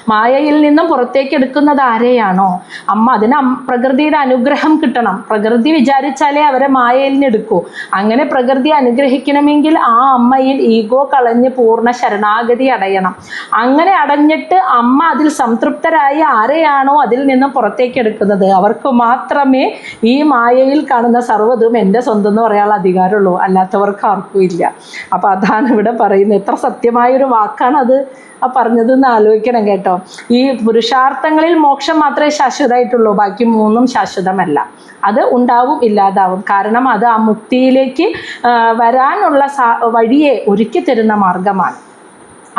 മായയിൽ നിന്നും പുറത്തേക്ക് എടുക്കുന്നത് ആരെയാണോ അമ്മ, അതിന് പ്രകൃതിയുടെ അനുഗ്രഹം കിട്ടണം. പ്രകൃതി വിചാരിച്ചാലേ അവരെ മായയിൽ നിന്ന് എടുക്കൂ. അങ്ങനെ പ്രകൃതി അനുഗ്രഹിക്കണമെങ്കിൽ ആ അമ്മയിൽ ഈഗോ കളഞ്ഞ് പൂർണ്ണ ശരണാഗതി അടയണം. അങ്ങനെ അടഞ്ഞിട്ട് അമ്മ അതിൽ സംതൃപ്തരായി ആരെയാണോ അതിൽ നിന്നും പുറത്തേക്ക് എടുക്കുന്നത് അവർക്ക് മാത്രമേ ഈ മായയിൽ കാണുന്ന സർവ്വതും എൻ്റെ സ്വന്തം എന്ന് പറയാനുള്ള അധികാരമുള്ളൂ. അല്ലാത്തവർക്ക് ആർക്കും ഇല്ല. അപ്പോൾ അതാണ് ഇവിടെ പറയുന്നത്. എത്ര സത്യമായൊരു വാക്കാണത് പറഞ്ഞതെന്ന് ആലോചിക്കണം കേട്ടോ. ഈ പുരുഷാർത്ഥങ്ങളിൽ മോക്ഷം മാത്രമേ ശാശ്വതമായിട്ടുള്ളൂ, ബാക്കി മൂന്നും ശാശ്വതമല്ല. അത് ഉണ്ടാവും, ഇല്ലാതാവും. കാരണം അത് ആ മുക്തിയിലേക്ക് വരാനുള്ള വഴിയെ ഒരുക്കി തരുന്ന മാർഗമാണ്.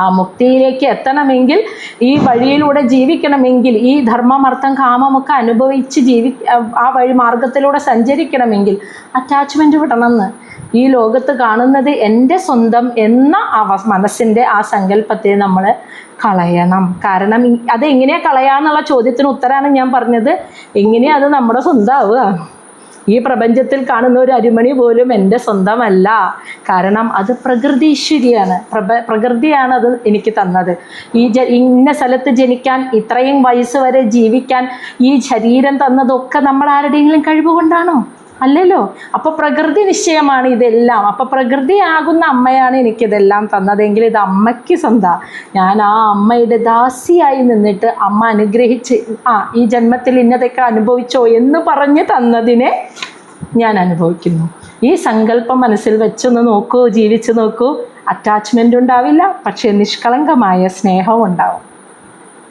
ആ മുക്തിയിലേക്ക് എത്തണമെങ്കിൽ, ഈ വഴിയിലൂടെ ജീവിക്കണമെങ്കിൽ, ഈ ധർമ്മം അർത്ഥം കാമമൊക്കെ അനുഭവിച്ച് ആ വഴി മാർഗത്തിലൂടെ സഞ്ചരിക്കണമെങ്കിൽ അറ്റാച്ച്മെൻറ്റ് വിടണമെന്ന്. ഈ ലോകത്ത് കാണുന്നത് എൻ്റെ സ്വന്തം എന്ന മനസ്സിൻ്റെ ആ സങ്കല്പത്തെ നമ്മൾ കളയണം. കാരണം അതെങ്ങനെയാണ് കളയാന്നുള്ള ചോദ്യത്തിന് ഉത്തരമാണ് ഞാൻ പറഞ്ഞത്. എങ്ങനെയാണ് അത് നമ്മുടെ സ്വന്തമാവുക? ഈ പ്രപഞ്ചത്തിൽ കാണുന്ന ഒരു അരിമണി പോലും എൻ്റെ സ്വന്തമല്ല. കാരണം അത് പ്രകൃതീശ്വരിയാണ്, പ്രകൃതിയാണ് അത് എനിക്ക് തന്നത്. ഇന്ന സ്ഥലത്ത് ജനിക്കാൻ, ഇത്രയും വയസ്സ് വരെ ജീവിക്കാൻ ഈ ശരീരം തന്നതൊക്കെ നമ്മൾ ആരുടെയെങ്കിലും കഴിവ് കൊണ്ടാണോ? അല്ലല്ലോ. അപ്പോൾ പ്രകൃതി നിശ്ചയമാണ് ഇതെല്ലാം. അപ്പോൾ പ്രകൃതിയാകുന്ന അമ്മയാണ് എനിക്കിതെല്ലാം തന്നതെങ്കിൽ ഇത് അമ്മയ്ക്ക് സ്വന്തം. ഞാൻ ആ അമ്മയുടെ ദാസിയായി നിന്നിട്ട് അമ്മ അനുഗ്രഹിച്ച് ഈ ജന്മത്തിൽ ഇന്നതൊക്കെ അനുഭവിച്ചോ എന്ന് പറഞ്ഞ് തന്നതിനെ ഞാൻ അനുഭവിക്കുന്നു. ഈ സങ്കല്പം മനസ്സിൽ വെച്ചൊന്ന് നോക്കൂ, ജീവിച്ച് നോക്കൂ. അറ്റാച്ച്മെൻ്റ് ഉണ്ടാവില്ല, പക്ഷേ നിഷ്കളങ്കമായ സ്നേഹവും ഉണ്ടാവും.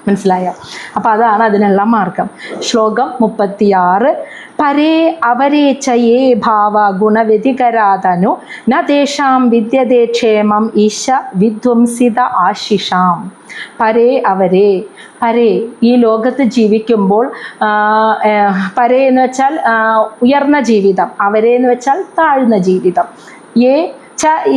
മനസ്സിലായോ? അപ്പോൾ അതാണ് അതിനുള്ള മാർഗം. ശ്ലോകം 36. പരേ അവരേ ചയേ ഭാവ ഗുണവ്യതികരാതനു ന തേഷാം വിദ്യതേ ക്ഷേമം ഈശ വിധ്വംസിത ആശിഷാം. പരേ അവരേ, പരേ ഈ ലോകത്ത് ജീവിക്കുമ്പോൾ, പരേ എന്ന് വെച്ചാൽ ഉയർന്ന ജീവിതം, അവരേ എന്ന് വെച്ചാൽ താഴ്ന്ന ജീവിതം.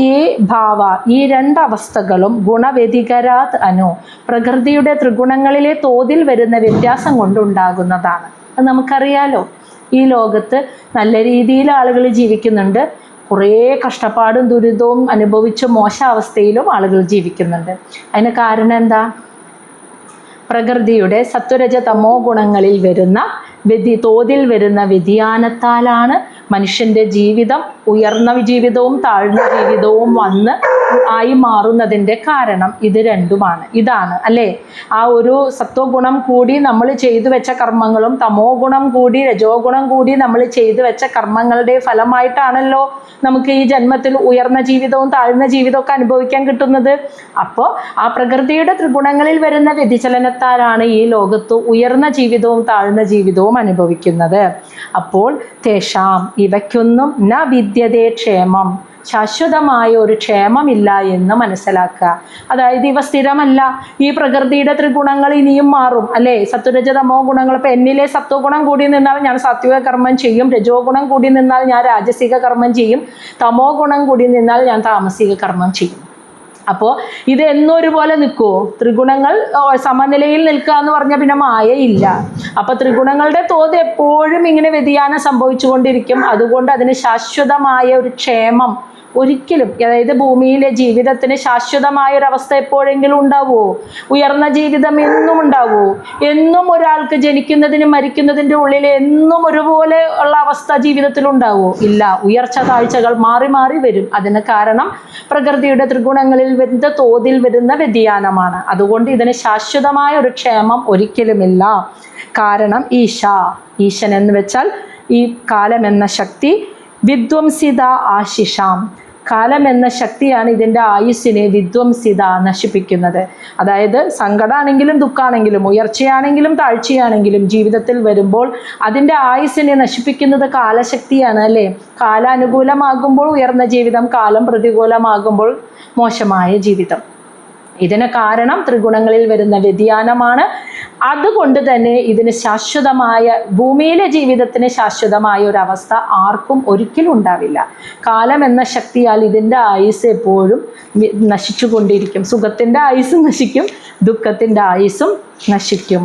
ഈ ഭാവ, ഈ രണ്ടവസ്ഥകളും ഗുണവ്യതികരാത് അനു, പ്രകൃതിയുടെ ത്രിഗുണങ്ങളിലെ തോതിൽ വരുന്ന വ്യത്യാസം കൊണ്ടുണ്ടാകുന്നതാണ്. അത് നമുക്കറിയാലോ. ഈ ലോകത്ത് നല്ല രീതിയിൽ ആളുകൾ ജീവിക്കുന്നുണ്ട്, കുറേ കഷ്ടപ്പാടും ദുരിതവും അനുഭവിച്ച് മോശാവസ്ഥയിലും ആളുകൾ ജീവിക്കുന്നുണ്ട്. അതിന് കാരണം എന്താ? പ്രകൃതിയുടെ സത്വരജ തമോ ഗുണങ്ങളിൽ വരുന്ന തോതിൽ വരുന്ന വ്യതിയാനത്താലാണ് മനുഷ്യൻ്റെ ജീവിതം, ഉയർന്ന ജീവിതവും താഴ്ന്ന ജീവിതവും ആയി മാറുന്നതിൻ്റെ കാരണം ഇത് രണ്ടുമാണ്. ഇതാണ് അല്ലേ? ആ ഒരു സത്വഗുണം കൂടി നമ്മൾ ചെയ്തു വെച്ച കർമ്മങ്ങളും തമോ ഗുണം കൂടി രജോ ഗുണം കൂടി നമ്മൾ ചെയ്തു വെച്ച കർമ്മങ്ങളുടെ ഫലമായിട്ടാണല്ലോ നമുക്ക് ഈ ജന്മത്തിൽ ഉയർന്ന ജീവിതവും താഴ്ന്ന ജീവിതവും ഒക്കെ അനുഭവിക്കാൻ കിട്ടുന്നത്. അപ്പോൾ ആ പ്രകൃതിയുടെ ത്രിഗുണങ്ങളിൽ വരുന്ന വ്യതിചലനത്താലാണ് ഈ ലോകത്ത് ഉയർന്ന ജീവിതവും താഴ്ന്ന ജീവിതവും അനുഭവിക്കുന്നത്. അപ്പോൾ തേഷാം, ഇവയ്ക്കൊന്നും ന വിദ്യതേ ക്ഷേമം, ശാശ്വതമായ ഒരു ക്ഷേമമില്ല എന്ന് മനസ്സിലാക്കുക. അതായത് ഇവ സ്ഥിരമല്ല. ഈ പ്രകൃതിയുടെ ത്രിഗുണങ്ങൾ ഇനിയും മാറും അല്ലേ? സത്വരജതമോ ഗുണങ്ങൾ. ഇപ്പം എന്നിലെ സത്വഗുണം കൂടി നിന്നാൽ ഞാൻ സാത്വിക കർമ്മം ചെയ്യും, രജോ ഗുണം കൂടി നിന്നാൽ ഞാൻ രാജസിക കർമ്മം ചെയ്യും, തമോ ഗുണം കൂടി നിന്നാൽ ഞാൻ താമസിക കർമ്മം ചെയ്യും. അപ്പോൾ ഇത് എന്നൊരുപോലെ നിൽക്കുമോ? ത്രിഗുണങ്ങൾ സമനിലയിൽ നിൽക്കുക എന്ന് പറഞ്ഞാൽ പിന്നെ മായയില്ല. അപ്പോൾ ത്രിഗുണങ്ങളുടെ തോത് എപ്പോഴും ഇങ്ങനെ വ്യതിയാനം സംഭവിച്ചുകൊണ്ടിരിക്കും. അതുകൊണ്ട് അതിന് ശാശ്വതമായ ഒരു ക്ഷേമം ഒരിക്കലും, അതായത് ഭൂമിയിലെ ജീവിതത്തിന് ശാശ്വതമായ ഒരവസ്ഥ എപ്പോഴെങ്കിലും ഉണ്ടാവുമോ? ഉയർന്ന ജീവിതം എന്നും ഉണ്ടാവുമോ? എന്നും ഒരാൾക്ക് ജനിക്കുന്നതിനും മരിക്കുന്നതിൻ്റെ ഉള്ളിൽ എന്നും ഒരുപോലെ ഉള്ള അവസ്ഥ ജീവിതത്തിൽ ഉണ്ടാവുമോ? ഇല്ല. ഉയർച്ച താഴ്ചകൾ മാറി മാറി വരും. അതിന് കാരണം പ്രകൃതിയുടെ ത്രിഗുണങ്ങളിൽ വരുന്ന തോതിൽ വരുന്ന വ്യതിയാനമാണ്. അതുകൊണ്ട് ഇതിന് ശാശ്വതമായ ഒരു ക്ഷേമം ഒരിക്കലുമില്ല. കാരണം ഈശൻ എന്ന് വെച്ചാൽ ഈ കാലം എന്ന ശക്തി വിധ്വംസിത ആശിഷാം. കാലം എന്ന ശക്തിയാണ് ഇതിൻ്റെ ആയുസ്സിനെ വിധ്വംസിത നശിപ്പിക്കുന്നത്. അതായത് സങ്കടമാണെങ്കിലും ദുഃഖമാണെങ്കിലും ഉയർച്ചയാണെങ്കിലും താഴ്ചയാണെങ്കിലും ജീവിതത്തിൽ വരുമ്പോൾ അതിൻ്റെ ആയുസ്സിനെ നശിപ്പിക്കുന്നത് കാലശക്തിയാണ് അല്ലേ? കാലാനുകൂലമാകുമ്പോൾ ഉയർന്ന ജീവിതം, കാലം പ്രതികൂലമാകുമ്പോൾ മോശമായ ജീവിതം. ഇതിന് കാരണം ത്രിഗുണങ്ങളിൽ വരുന്ന വ്യതിയാനമാണ്. അതുകൊണ്ട് തന്നെ ഇതിന് ശാശ്വതമായ, ഭൂമിയിലെ ജീവിതത്തിന് ശാശ്വതമായ ഒരവസ്ഥ ആർക്കും ഒരിക്കലും ഉണ്ടാവില്ല. കാലം എന്ന ശക്തിയാൽ ഇതിൻ്റെ ആയുസ് എപ്പോഴും നശിച്ചു കൊണ്ടിരിക്കും. സുഖത്തിൻ്റെ ആയുസ്സും നശിക്കും, ദുഃഖത്തിൻ്റെ ആയുസ്സും നശിക്കും.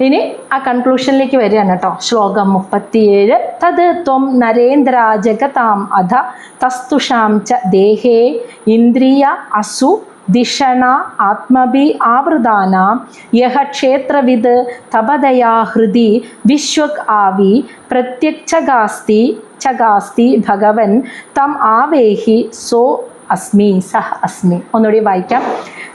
ഇനി ആ കൺക്ലൂഷനിലേക്ക് വരികയാണ് കേട്ടോ. ശ്ലോകം 37. തത് ത്വം നരേന്ദ്ര ജഗതാം അധ തസ്തുഷാം ച ദേഹേ ഇന്ദ്രിയ അസു ദിഷണ ആത്മഭി ആവൃതാനാം യഹ ക്ഷേത്രവിത് തപദയാ ഹൃദി വിശ്വക് ആവി പ്രത്യക്ഷഗാസ്തി ഭഗവൻ തം ആവേഹി സോ അസ്മി സഹ അസ്മി. ഒന്നുകൂടി വായിക്കാം.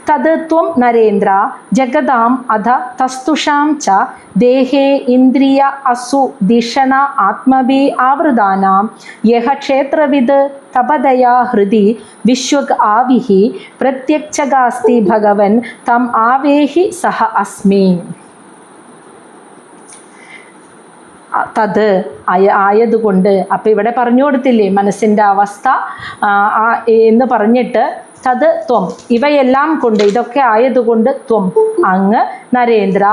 തത് ത്വം നരേന്ദ്ര ജഗതാം അധ തസ്തുഷാം ച ദേഹേ ഇന്ദ്രിയ അസു ദിഷണ ആത്മഭി ആവൃതാനാം യഹ ക്ഷേത്രവിത് തപദയാ ഹൃദി വിശ്വക് ആവിഹി പ്രത്യക്ഷഗാസ്തി ഭഗവൻ തം ആവേഹി സഹ അസ്മി. തത് ആയതുകൊണ്ട്. അപ്പം ഇവിടെ പറഞ്ഞു കൊടുത്തില്ലേ മനസ്സിൻ്റെ അവസ്ഥ എന്ന് പറഞ്ഞിട്ട് തത് ത്വം, ഇവയെല്ലാം കൊണ്ട്, ഇതൊക്കെ ആയതുകൊണ്ട് ത്വം അങ്ങ് നരേന്ദ്ര,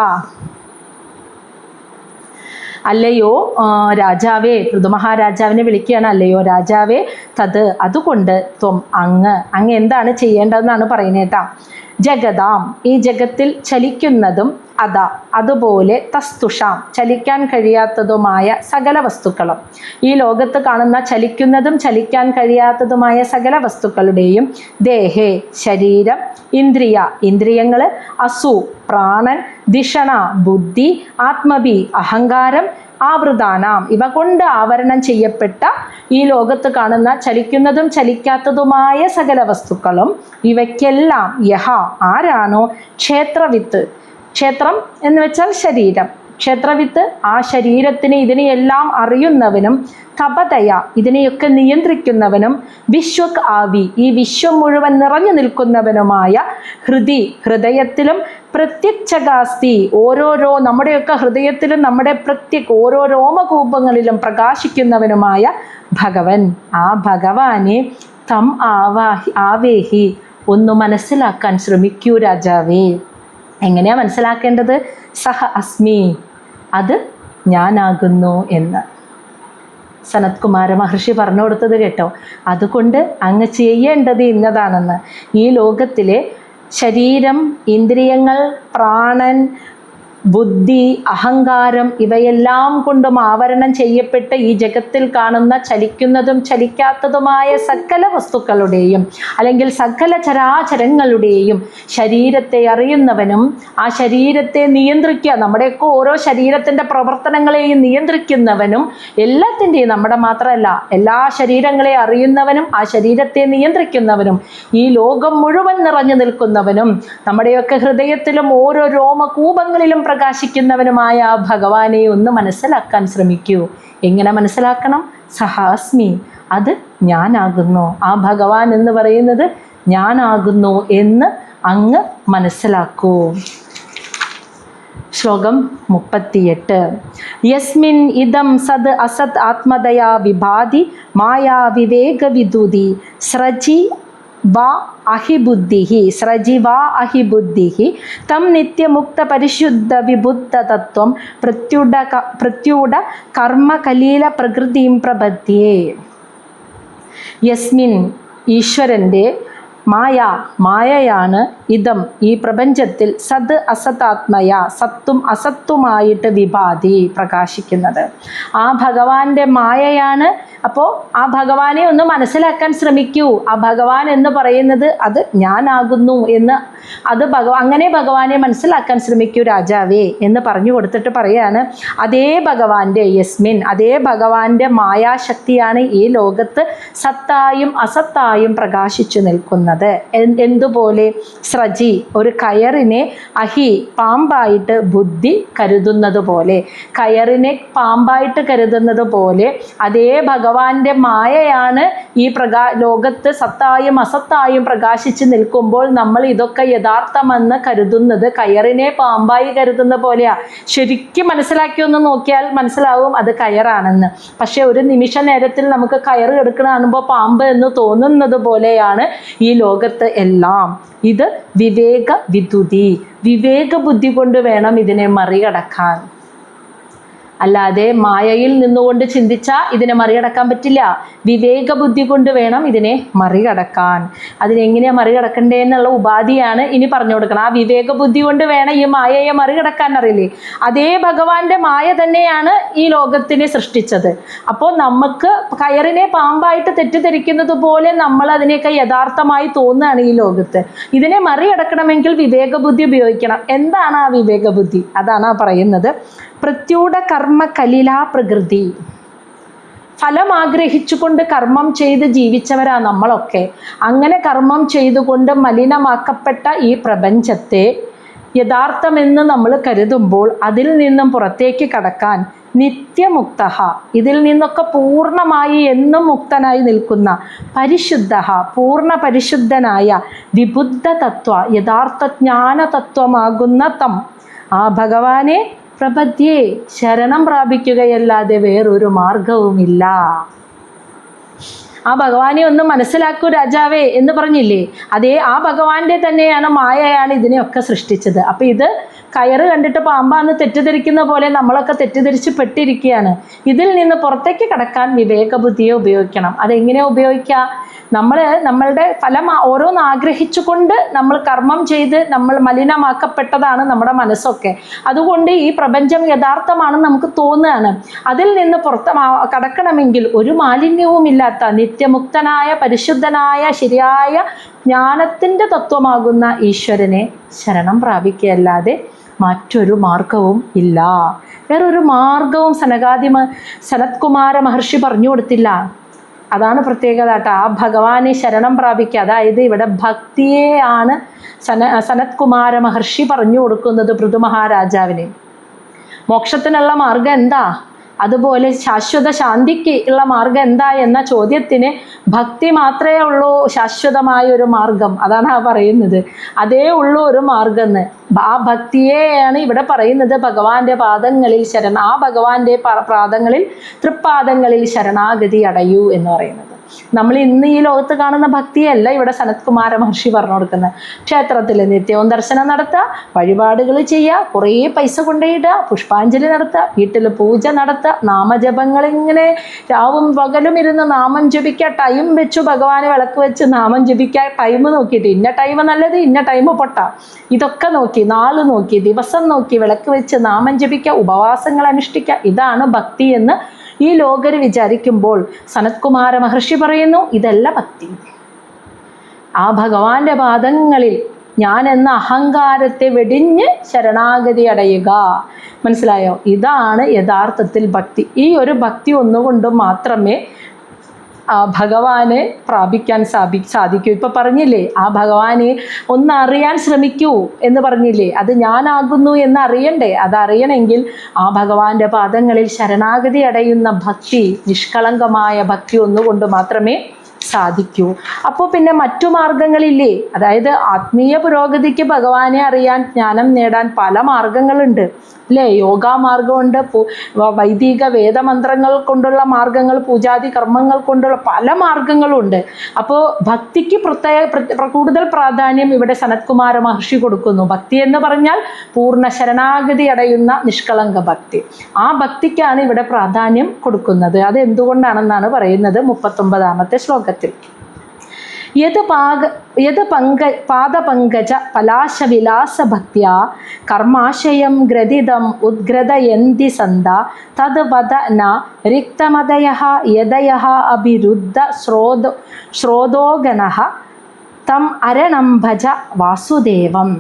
അല്ലയോ രാജാവേ, പൃഥുമഹാരാജാവിനെ വിളിക്കുകയാണ്. അല്ലയോ രാജാവേ, തത് അതുകൊണ്ട് ത്വം അങ്ങ് എന്താണ് ചെയ്യേണ്ടതെന്നാണ് പറയുന്നത് കേട്ടോ. ജഗതാം ഈ ജഗത്തിൽ ചലിക്കുന്നതും അതുപോലെ തസ്തുഷാം ചലിക്കാൻ കഴിയാത്തതുമായ സകല വസ്തുക്കളും, ഈ ലോകത്ത് കാണുന്ന ചലിക്കുന്നതും ചലിക്കാൻ കഴിയാത്തതുമായ സകല വസ്തുക്കളുടെയും ദേഹേ ശരീരം, ഇന്ദ്രിയങ്ങൾ, അസു പ്രാണൻ, ദിഷണ ബുദ്ധി, ആത്മഭി അഹങ്കാരം, ആവൃതാനാം ഇവ കൊണ്ട് ആവരണം ചെയ്യപ്പെട്ട ഈ ലോകത്ത് കാണുന്ന ചലിക്കുന്നതും ചലിക്കാത്തതുമായ സകല വസ്തുക്കളും ഇവയ്ക്കെല്ലാം യഹ ആരാണോ ക്ഷേത്രവിത്ത്, ക്ഷേത്രം എന്ന് വെച്ചാൽ ശരീരം, ക്ഷേത്രവിത്ത് ആ ശരീരത്തിന് ഇതിനെയെല്ലാം അറിയുന്നവനും, തപതയ ഇതിനെയൊക്കെ നിയന്ത്രിക്കുന്നവനും, വിശ്വക് ആവി ഈ വിശ്വം മുഴുവൻ നിറഞ്ഞു നിൽക്കുന്നവനുമായ ഹൃദയത്തിലും പ്രത്യക്ഷഗാസ്തി ഓരോരോ നമ്മുടെയൊക്കെ ഹൃദയത്തിലും നമ്മുടെ ഓരോ രോമകൂപങ്ങളിലും പ്രകാശിക്കുന്നവനുമായ ഭഗവൻ, ആ ഭഗവാനെ തം ആവേഹി ഒന്ന് മനസ്സിലാക്കാൻ ശ്രമിക്കൂ രാജാവേ. എങ്ങനെയാ മനസ്സിലാക്കേണ്ടത്? സഹ അസ്മി അത് ഞാനാകുന്നു എന്ന് സനത്കുമാര മഹർഷി പറഞ്ഞു കൊടുത്തത് കേട്ടോ. അതുകൊണ്ട് അങ്ങ് ചെയ്യേണ്ടത് ഇന്നതാണെന്ന്. ഈ ലോകത്തിലെ ശരീരം, ഇന്ദ്രിയങ്ങൾ, പ്രാണൻ, ബുദ്ധി, അഹങ്കാരം ഇവയെല്ലാം കൊണ്ടും ആവരണം ചെയ്യപ്പെട്ട് ഈ ജഗത്തിൽ കാണുന്ന ചലിക്കുന്നതും ചലിക്കാത്തതുമായ സകല വസ്തുക്കളുടെയും അല്ലെങ്കിൽ സകല ചരാചരങ്ങളുടെയും ശരീരത്തെ അറിയുന്നവനും ആ ശരീരത്തെ നിയന്ത്രിക്കുക, നമ്മുടെയൊക്കെ ഓരോ ശരീരത്തിൻ്റെ പ്രവർത്തനങ്ങളെയും നിയന്ത്രിക്കുന്നവനും, എല്ലാത്തിൻ്റെയും നമ്മുടെ മാത്രമല്ല എല്ലാ ശരീരങ്ങളെ അറിയുന്നവനും ആ ശരീരത്തെ നിയന്ത്രിക്കുന്നവനും ഈ ലോകം മുഴുവൻ നിറഞ്ഞു നിൽക്കുന്നവനും നമ്മുടെയൊക്കെ ഹൃദയത്തിലും ഓരോ രോമകൂപങ്ങളിലും പ്രകാശിക്കുന്നവനുമായ ആ ഭഗവാനെ ഒന്ന് മനസ്സിലാക്കാൻ ശ്രമിക്കൂ. എങ്ങനെ മനസ്സിലാക്കണം? സഹാസ്മി അത് ഞാനാകുന്നു, ആ ഭഗവാൻ എന്ന് പറയുന്നത് ഞാനാകുന്നു എന്ന് അങ്ങ് മനസ്സിലാക്കൂ. ശ്ലോകം 38. യസ്മിൻ ഇദം സദ് അസത് ആത്മദയാ വിഭാതി മായാ വിവേക വിദുതി സ്രജി വാ അഹിബുദ്ധിഹി തം നിത്യമുക്ത പരിശുദ്ധ വിബുദ്ധ തത്വം പ്രത്യൂഢ കർമ്മ കലീല പ്രകൃതിം പ്രപദ്യേ. യസ്മിൻ ഈശ്വരൻ്റെ മായയാണ് ഇതം ഈ പ്രപഞ്ചത്തിൽ സത് അസതാത്മയ സത്തും അസത്തുമായിട്ട് വിഭാതി പ്രകാശിക്കുന്നത്. ആ ഭഗവാന്റെ മായയാണ്. അപ്പോൾ ആ ഭഗവാനെ ഒന്ന് മനസ്സിലാക്കാൻ ശ്രമിക്കൂ. ആ ഭഗവാൻ എന്ന് പറയുന്നത് അത് ഞാനാകുന്നു എന്ന് അങ്ങനെ ഭഗവാനെ മനസ്സിലാക്കാൻ ശ്രമിക്കൂ രാജാവേ എന്ന് പറഞ്ഞു കൊടുത്തിട്ട് പറയാണ്, അതേ ഭഗവാന്റെ യസ്മിൻ അതേ ഭഗവാന്റെ മായാശക്തിയാണ് ഈ ലോകത്ത് സത്തായും അസത്തായും പ്രകാശിച്ചു നിൽക്കുന്നത്. എന്തുപോലെ സ്രജി ഒരു കയറിനെ അഹി പാമ്പായിട്ട് ബുദ്ധി കരുതുന്നത് പോലെ, കയറിനെ പാമ്പായിട്ട് കരുതുന്നത് പോലെ അതേ ഭഗവാന്റെ മായയാണ് ഈ ലോകത്ത് സത്തായും അസത്തായും പ്രകാശിച്ച് നിൽക്കുമ്പോൾ നമ്മൾ ഇതൊക്കെ യഥാർത്ഥമെന്ന് കരുതുന്നത് കയറിനെ പാമ്പായി കരുതുന്ന പോലെയാ. ശരിക്കും മനസ്സിലാക്കി ഒന്ന് നോക്കിയാൽ മനസ്സിലാവും അത് കയറാണെന്ന്. പക്ഷെ ഒരു നിമിഷ നേരത്തിൽ നമുക്ക് കയറ് കിടക്കണ കാണുമ്പോൾ പാമ്പ് എന്ന് തോന്നുന്നത് പോലെയാണ് ഈ ലോകത്ത് എല്ലാം. ഇത് വിവേക വിദുതി, വിവേക ബുദ്ധി കൊണ്ട് വേണം ഇതിനെ മറികടക്കാൻ. അല്ലാതെ മായയിൽ നിന്നുകൊണ്ട് ചിന്തിച്ചാൽ ഇതിനെ മറികടക്കാൻ പറ്റില്ല. വിവേക ബുദ്ധി കൊണ്ട് വേണം ഇതിനെ മറികടക്കാൻ. അതിനെങ്ങനെയാണ് മറികടക്കണ്ടേ എന്നുള്ള ഉപാധിയാണ് ഇനി പറഞ്ഞു കൊടുക്കണം. ആ വിവേക ബുദ്ധി കൊണ്ട് വേണം ഈ മായയെ മറികടക്കാൻ. അറിയില്ലേ, അതേ ഭഗവാന്റെ മായ തന്നെയാണ് ഈ ലോകത്തിനെ സൃഷ്ടിച്ചത്. അപ്പോൾ നമുക്ക് കയറിനെ പാമ്പായിട്ട് തെറ്റിദ്ധരിക്കുന്നത് പോലെ നമ്മൾ അതിനെയൊക്കെ യഥാർത്ഥമായി തോന്നുകയാണ് ഈ ലോകത്ത്. ഇതിനെ മറികടക്കണമെങ്കിൽ വിവേക ബുദ്ധി ഉപയോഗിക്കണം. എന്താണ് ആ വിവേക ബുദ്ധി? അതാണ് പറയുന്നത്. പ്രത്യൂഢ കർമ്മ കലിലാ പ്രകൃതി. ഫലം ആഗ്രഹിച്ചുകൊണ്ട് കർമ്മം ചെയ്ത് ജീവിച്ചവരാ നമ്മളൊക്കെ. അങ്ങനെ കർമ്മം ചെയ്തുകൊണ്ട് മലിനമാക്കപ്പെട്ട ഈ പ്രപഞ്ചത്തെ യഥാർത്ഥമെന്ന് നമ്മൾ കരുതുമ്പോൾ അതിൽ നിന്നും പുറത്തേക്ക് കടക്കാൻ നിത്യമുക്ത, ഇതിൽ നിന്നൊക്കെ പൂർണ്ണമായി എന്നും മുക്തനായി നിൽക്കുന്ന പരിശുദ്ധ പൂർണ്ണ പരിശുദ്ധനായ വിബുദ്ധ തത്വ യഥാർത്ഥ ജ്ഞാന തത്വമാകുന്ന തം ആ ഭഗവാനെ പ്രപദ്യേ ശരണം പ്രാപിക്കുകയല്ലാതെ വേറൊരു മാർഗവുമില്ല. ആ ഭഗവാനെ ഒന്ന് മനസ്സിലാക്കൂ രാജാവേ എന്ന് പറഞ്ഞില്ലേ, അതേ ആ ഭഗവാന്റെ തന്നെയാണ് മായയാണ് ഇതിനെയൊക്കെ സൃഷ്ടിച്ചത്. അപ്പം ഇത് കയറ് കണ്ടിട്ട് പാമ്പാന്ന് തെറ്റിദ്ധരിക്കുന്ന പോലെ നമ്മളൊക്കെ തെറ്റിദ്ധരിച്ച് പെട്ടിരിക്കുകയാണ്. ഇതിൽ നിന്ന് പുറത്തേക്ക് കടക്കാൻ വിവേക ബുദ്ധിയെ ഉപയോഗിക്കണം. അതെങ്ങനെ ഉപയോഗിക്കുക? നമ്മളുടെ ഫലം ഓരോന്ന് ആഗ്രഹിച്ചുകൊണ്ട് നമ്മൾ കർമ്മം ചെയ്ത് നമ്മൾ മലിനമാക്കപ്പെട്ടതാണ് നമ്മുടെ മനസ്സൊക്കെ. അതുകൊണ്ട് ഈ പ്രപഞ്ചം യഥാർത്ഥമാണെന്ന് നമുക്ക് തോന്നുകയാണ്. അതിൽ നിന്ന് പുറത്ത് കടക്കണമെങ്കിൽ ഒരു മാലിന്യവുമില്ലാത്ത നിത്യമുക്തനായ പരിശുദ്ധനായ ശരിയായ ജ്ഞാനത്തിൻ്റെ തത്വമാകുന്ന ഈശ്വരനെ ശരണം പ്രാപിക്കുകയല്ലാതെ മറ്റൊരു മാർഗവും ഇല്ല. വേറൊരു മാർഗവും സനത്കുമാര മഹർഷി പറഞ്ഞു കൊടുത്തില്ല. അതാണ് പ്രത്യേകത കേട്ടോ. ആ ഭഗവാനെ ശരണം പ്രാപിക്കുക, അതായത് ഇവിടെ ഭക്തിയെ ആണ് സനത്കുമാര മഹർഷി പറഞ്ഞു കൊടുക്കുന്നത് പൃഥു മഹാരാജാവിന്. മോക്ഷത്തിനുള്ള മാർഗം എന്താ? അതുപോലെ ശാശ്വത ശാന്തിക്ക് ഉള്ള മാർഗം എന്താ എന്ന ചോദ്യത്തിന് ഭക്തി മാത്രമേ ഉള്ളൂ ശാശ്വതമായ ഒരു മാർഗം. അതാണ് ആ പറയുന്നത്. അതേ ഉള്ളൂ ഒരു മാർഗം എന്ന്. ആ ഭക്തിയെയാണ് ഇവിടെ പറയുന്നത് ഭഗവാന്റെ പാദങ്ങളിൽ ആ ഭഗവാന്റെ പാദങ്ങളിൽ തൃപ്പാദങ്ങളിൽ ശരണാഗതി അടയൂ എന്ന് പറയുന്നത്. നമ്മൾ ഇന്ന് ഈ ലോകത്ത് കാണുന്ന ഭക്തിയല്ല ഇവിടെ സനത്കുമാര മഹർഷി പറഞ്ഞു കൊടുക്കുന്നത്. ക്ഷേത്രത്തിൽ നിത്യവും ദർശനം നടത്തുക, വഴിപാടുകൾ ചെയ്യുക, കുറേ പൈസ കൊണ്ടുപോയിടുക, പുഷ്പാഞ്ജലി നടത്തുക, വീട്ടിൽ പൂജ നടത്തുക, നാമജപങ്ങൾ ഇങ്ങനെ രാവും പകലും ഇരുന്ന് നാമം ജപിക്കുക, ടൈം വെച്ചു ഭഗവാന് വിളക്ക് വെച്ച് നാമം ജപിക്കുക, ടൈം നോക്കിയിട്ട് ഇന്ന ടൈം നല്ലത് ഇന്ന ടൈം പൊട്ട, ഇതൊക്കെ നോക്കി നാള് നോക്കി ദിവസം നോക്കി വിളക്ക് വെച്ച് നാമം ജപിക്കുക, ഉപവാസങ്ങൾ അനുഷ്ഠിക്കുക. ഇതാണ് ഭക്തി എന്ന് ഈ ലോകർ വിചാരിക്കുമ്പോൾ സനത്കുമാര മഹർഷി പറയുന്നു ഇതല്ല ഭക്തി. ആ ഭഗവാന്റെ പാദങ്ങളിൽ ഞാൻ എന്ന അഹങ്കാരത്തെ വെടിഞ്ഞ് ശരണാഗതി അടയുക. മനസ്സിലായോ? ഇതാണ് യഥാർത്ഥത്തിൽ ഭക്തി. ഈ ഒരു ഭക്തി ഒന്നുകൊണ്ടും മാത്രമേ ഭഗവാനെ പ്രാപിക്കാൻ സാധിക്കൂ. ഇപ്പം പറഞ്ഞില്ലേ, ആ ഭഗവാനെ ഒന്ന് അറിയാൻ ശ്രമിക്കൂ എന്ന് പറഞ്ഞില്ലേ, അത് ഞാനാകുന്നു എന്ന് അറിയണ്ടേ? അതറിയണമെങ്കിൽ ആ ഭഗവാന്റെ പാദങ്ങളിൽ ശരണാഗതി അടയുന്ന ഭക്തി, നിഷ്കളങ്കമായ ഭക്തി ഒന്നുകൊണ്ട് മാത്രമേ സാധിക്കൂ. അപ്പോൾ പിന്നെ മറ്റു മാർഗങ്ങളില്ലേ? അതായത് ആത്മീയ പുരോഗതിക്ക് ഭഗവാനെ അറിയാൻ, ജ്ഞാനം നേടാൻ പല മാർഗങ്ങളുണ്ട് അല്ലേ? യോഗാ മാർഗമുണ്ട്, വൈദിക വേദമന്ത്രങ്ങൾ കൊണ്ടുള്ള മാർഗങ്ങൾ, പൂജാതി കർമ്മങ്ങൾ കൊണ്ടുള്ള പല മാർഗങ്ങളുണ്ട്. അപ്പോൾ ഭക്തിക്ക് കൂടുതൽ പ്രാധാന്യം ഇവിടെ സനത്കുമാര മഹർഷി കൊടുക്കുന്നു. ഭക്തി എന്ന് പറഞ്ഞാൽ പൂർണ്ണ ശരണാഗതി അടയുന്ന നിഷ്കളങ്ക ഭക്തി. ആ ഭക്തിക്കാണ് ഇവിടെ പ്രാധാന്യം കൊടുക്കുന്നത്. അത് എന്തുകൊണ്ടാണെന്നാണ് പറയുന്നത് 39ാമത്തെ ശ്ലോകത്തിൽ. പാദപങ്കജ പലാശവിലാസ ഭക്തിയാ കർമാശയം ഗ്രഥിതം ഉദ്ഗ്രഥയന്തി സന്ത തത് വദ ന റിക്തമതയഃ യദയഃ അഭിരുദ്ധ ശ്രോതോഗണഃ തം അരണം ഭജ വാസുദേവം.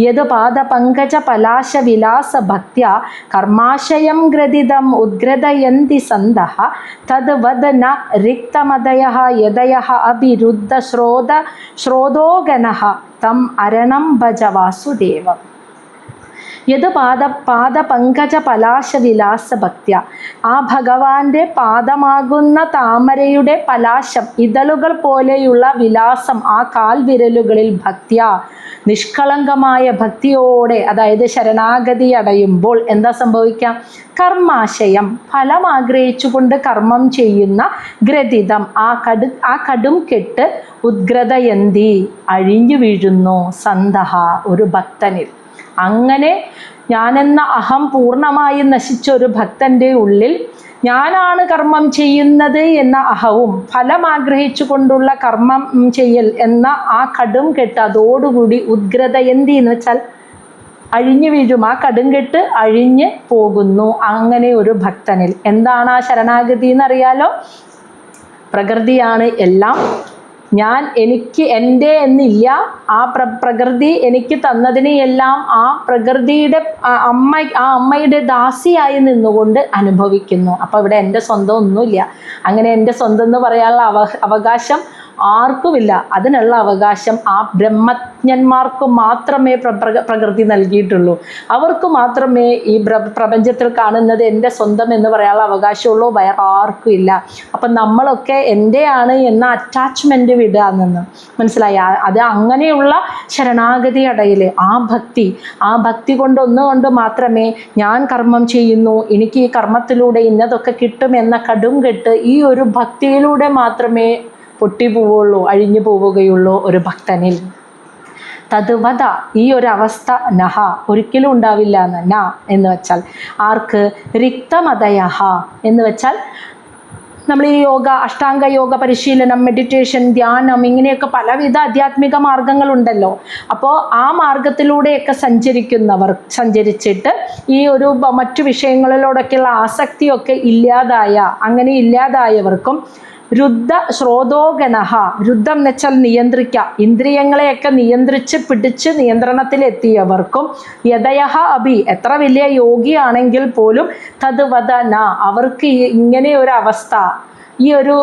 യത് പാദപങ്കജ പലാശ വിലാസ ഭക്ത്യാ കർമാശയം ഗ്രഥിതം ഉദ്ഗ്രഥയന്തി സന്തഃ തത് വദ ന റിക്തമതയഃ യദയഃ അഭിരുദ്ധ ശ്രോതോഗണഃ തം അരണം ഭജ വാസുദേവം. യത് പാദപങ്കജ പലാശ വിലാസ ഭക്ത്യ, ആ ഭഗവാന്റെ പാദമാകുന്ന താമരയുടെ പലാശം, ഇതളുകൾ പോലെയുള്ള വിലാസം ആ കാൽവിരലുകളിൽ ഭക്ത്യ, നിഷ്കളങ്കമായ ഭക്തിയോടെ, അതായത് ശരണാഗതി അടയുമ്പോൾ എന്താ സംഭവിക്കാം? കർമാശയം, ഫലം ആഗ്രഹിച്ചുകൊണ്ട് കർമ്മം ചെയ്യുന്ന ഗ്രഥിതം, ആ കടും കെട്ട് ഉദ്ഗ്രഥയന്തി, അഴിഞ്ഞു വീഴുന്നു, സന്തഹ, ഒരു ഭക്തനിൽ. അങ്ങനെ ഞാനെന്ന അഹം പൂർണ്ണമായി നശിച്ച ഒരു ഭക്തൻ്റെ ഉള്ളിൽ ഞാനാണ് കർമ്മം ചെയ്യുന്നത് എന്ന അഹവും ഫലം ആഗ്രഹിച്ചു കൊണ്ടുള്ള കർമ്മം ചെയ്യൽ എന്ന ആ കടും കെട്ട് അതോടുകൂടി ഉദ്ഗ്രഥയന്തി എന്ന് വെച്ചാൽ അഴിഞ്ഞു വീഴും. ആ കടുംകെട്ട് അഴിഞ്ഞ് പോകുന്നു അങ്ങനെ ഒരു ഭക്തനിൽ. എന്താണ് ആ ശരണാഗതി എന്നറിയാലോ? പ്രകൃതിയാണ് എല്ലാം, ഞാൻ എനിക്ക് എൻ്റെ എന്നില്ല. ആ പ്രകൃതി എനിക്ക് തന്നതിനെ എല്ലാം ആ പ്രകൃതിയുടെ അമ്മയുടെ ദാസിയായി നിന്നുകൊണ്ട് അനുഭവിക്കുന്നു. അപ്പോൾ ഇവിടെ എൻ്റെ സ്വന്തം ഒന്നുമില്ല. അങ്ങനെ എൻ്റെ സ്വന്തം എന്ന് പറയാനുള്ള അവകാശം ആർക്കുമില്ല. അതിനുള്ള അവകാശം ആ ബ്രഹ്മജ്ഞന്മാർക്ക് മാത്രമേ പ്രകൃതി നൽകിയിട്ടുള്ളൂ. അവർക്ക് മാത്രമേ ഈ പ്രപഞ്ചത്തിൽ കാണുന്നത് എൻ്റെ സ്വന്തം എന്ന് പറയാനുള്ള അവകാശമുള്ളൂ, വേറെ ആർക്കും ഇല്ല. അപ്പം നമ്മളൊക്കെ എൻ്റെയാണ് എന്ന അറ്റാച്ച്മെൻറ്റ് വിടുക നിന്ന് മനസ്സിലായി. അത് അങ്ങനെയുള്ള ശരണാഗതി അടയിൽ ആ ഭക്തി കൊണ്ടൊന്നുകൊണ്ട് മാത്രമേ ഞാൻ കർമ്മം ചെയ്യുന്നു, എനിക്ക് ഈ കർമ്മത്തിലൂടെ ഇന്നതൊക്കെ കിട്ടുമെന്ന കടും കെട്ട് ഈ ഒരു ഭക്തിയിലൂടെ മാത്രമേ പൊട്ടിപ്പോവുള്ളൂ, അഴിഞ്ഞു പോവുകയുള്ളൂ ഒരു ഭക്തനിൽ. തദ്വത, ഈ ഒരു അവസ്ഥ നഹ, ഒരിക്കലും ഉണ്ടാവില്ല എന്ന് വെച്ചാൽ ആർക്ക്? റിക്തമതയഃ എന്ന് വെച്ചാൽ നമ്മൾ ഈ യോഗ, അഷ്ടാംഗ യോഗ പരിശീലനം, മെഡിറ്റേഷൻ, ധ്യാനം, ഇങ്ങനെയൊക്കെ പലവിധ ആധ്യാത്മിക മാർഗങ്ങളുണ്ടല്ലോ. അപ്പോൾ ആ മാർഗത്തിലൂടെയൊക്കെ സഞ്ചരിച്ചിട്ട് ഈ ഒരു മറ്റു വിഷയങ്ങളിലോടൊക്കെയുള്ള ആസക്തിയൊക്കെ അങ്ങനെ ഇല്ലാതായവർക്കും രുദ്ധ ശ്രോതോഗണഃ, രുദ്ധം എന്ന് വെച്ചാൽ നിയന്ത്രിക്കുക, ഇന്ദ്രിയങ്ങളെയൊക്കെ നിയന്ത്രിച്ച് പിടിച്ച് നിയന്ത്രണത്തിലെത്തിയവർക്കും യദയഃ അഭി, എത്ര വലിയ യോഗിയാണെങ്കിൽ പോലും തദ്വദ ന, അവർക്ക് ഇങ്ങനെ ഒരു അവസ്ഥ, ഈ ഒരു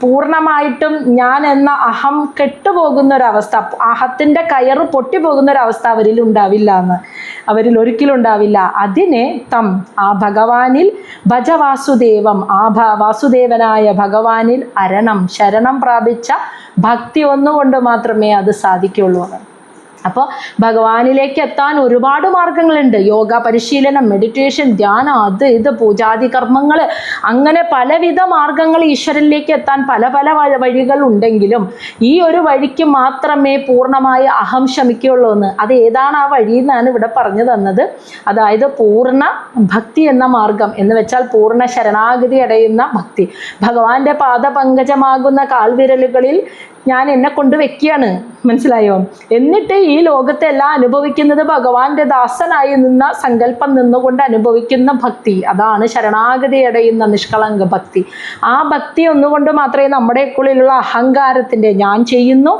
പൂർണ്ണമായിട്ടും ഞാൻ എന്ന അഹം കെട്ടുപോകുന്നൊരവസ്ഥ, അഹത്തിൻ്റെ കയറ് പൊട്ടിപ്പോകുന്നൊരവസ്ഥ അവരിൽ ഒരിക്കലും ഉണ്ടാവില്ല. അതിനെ ആ ഭഗവാനിൽ ഭജവാസുദേവം, വാസുദേവനായ ഭഗവാനിൽ ശരണം പ്രാപിച്ച ഭക്തി ഒന്നുകൊണ്ട് മാത്രമേ അത് സാധിക്കുള്ളൂ. അപ്പോൾ ഭഗവാനിലേക്ക് എത്താൻ ഒരുപാട് മാർഗങ്ങളുണ്ട്. യോഗ പരിശീലനം, മെഡിറ്റേഷൻ, ധ്യാനം, ഇത് പൂജാതി കർമ്മങ്ങൾ, അങ്ങനെ പലവിധ മാർഗങ്ങൾ ഈശ്വരനിലേക്ക് എത്താൻ പല വഴികൾ ഉണ്ടെങ്കിലും ഈ ഒരു വഴിക്ക് മാത്രമേ പൂർണ്ണമായ അഹം ശമിക്കുകയുള്ളൂ എന്ന്. അത് ഏതാണ് ആ വഴി എന്നാണ് ഇവിടെ പറഞ്ഞു തന്നത്. അതായത് പൂർണ്ണ ഭക്തി എന്ന മാർഗം എന്ന് വെച്ചാൽ പൂർണ്ണ ശരണാഗതി അടയുന്ന ഭക്തി. ഭഗവാന്റെ പാദപങ്കജമാകുന്ന കാൽവിരലുകളിൽ ഞാൻ എന്നെ കൊണ്ട് വെക്കുകയാണ്, മനസ്സിലായോ? എന്നിട്ട് ഈ ലോകത്തെ എല്ലാം അനുഭവിക്കുന്നത് ഭഗവാന്റെ ദാസനായി നിന്ന സങ്കല്പം നിന്നുകൊണ്ട് അനുഭവിക്കുന്ന ഭക്തി, അതാണ് ശരണാഗതി അടയുന്ന നിഷ്കളങ്ക ഭക്തി. ആ ഭക്തി ഒന്നുകൊണ്ട് മാത്രമേ നമ്മുടെ ഉള്ളിലുള്ള അഹങ്കാരത്തിൻ്റെ, ഞാൻ ചെയ്യുന്നു,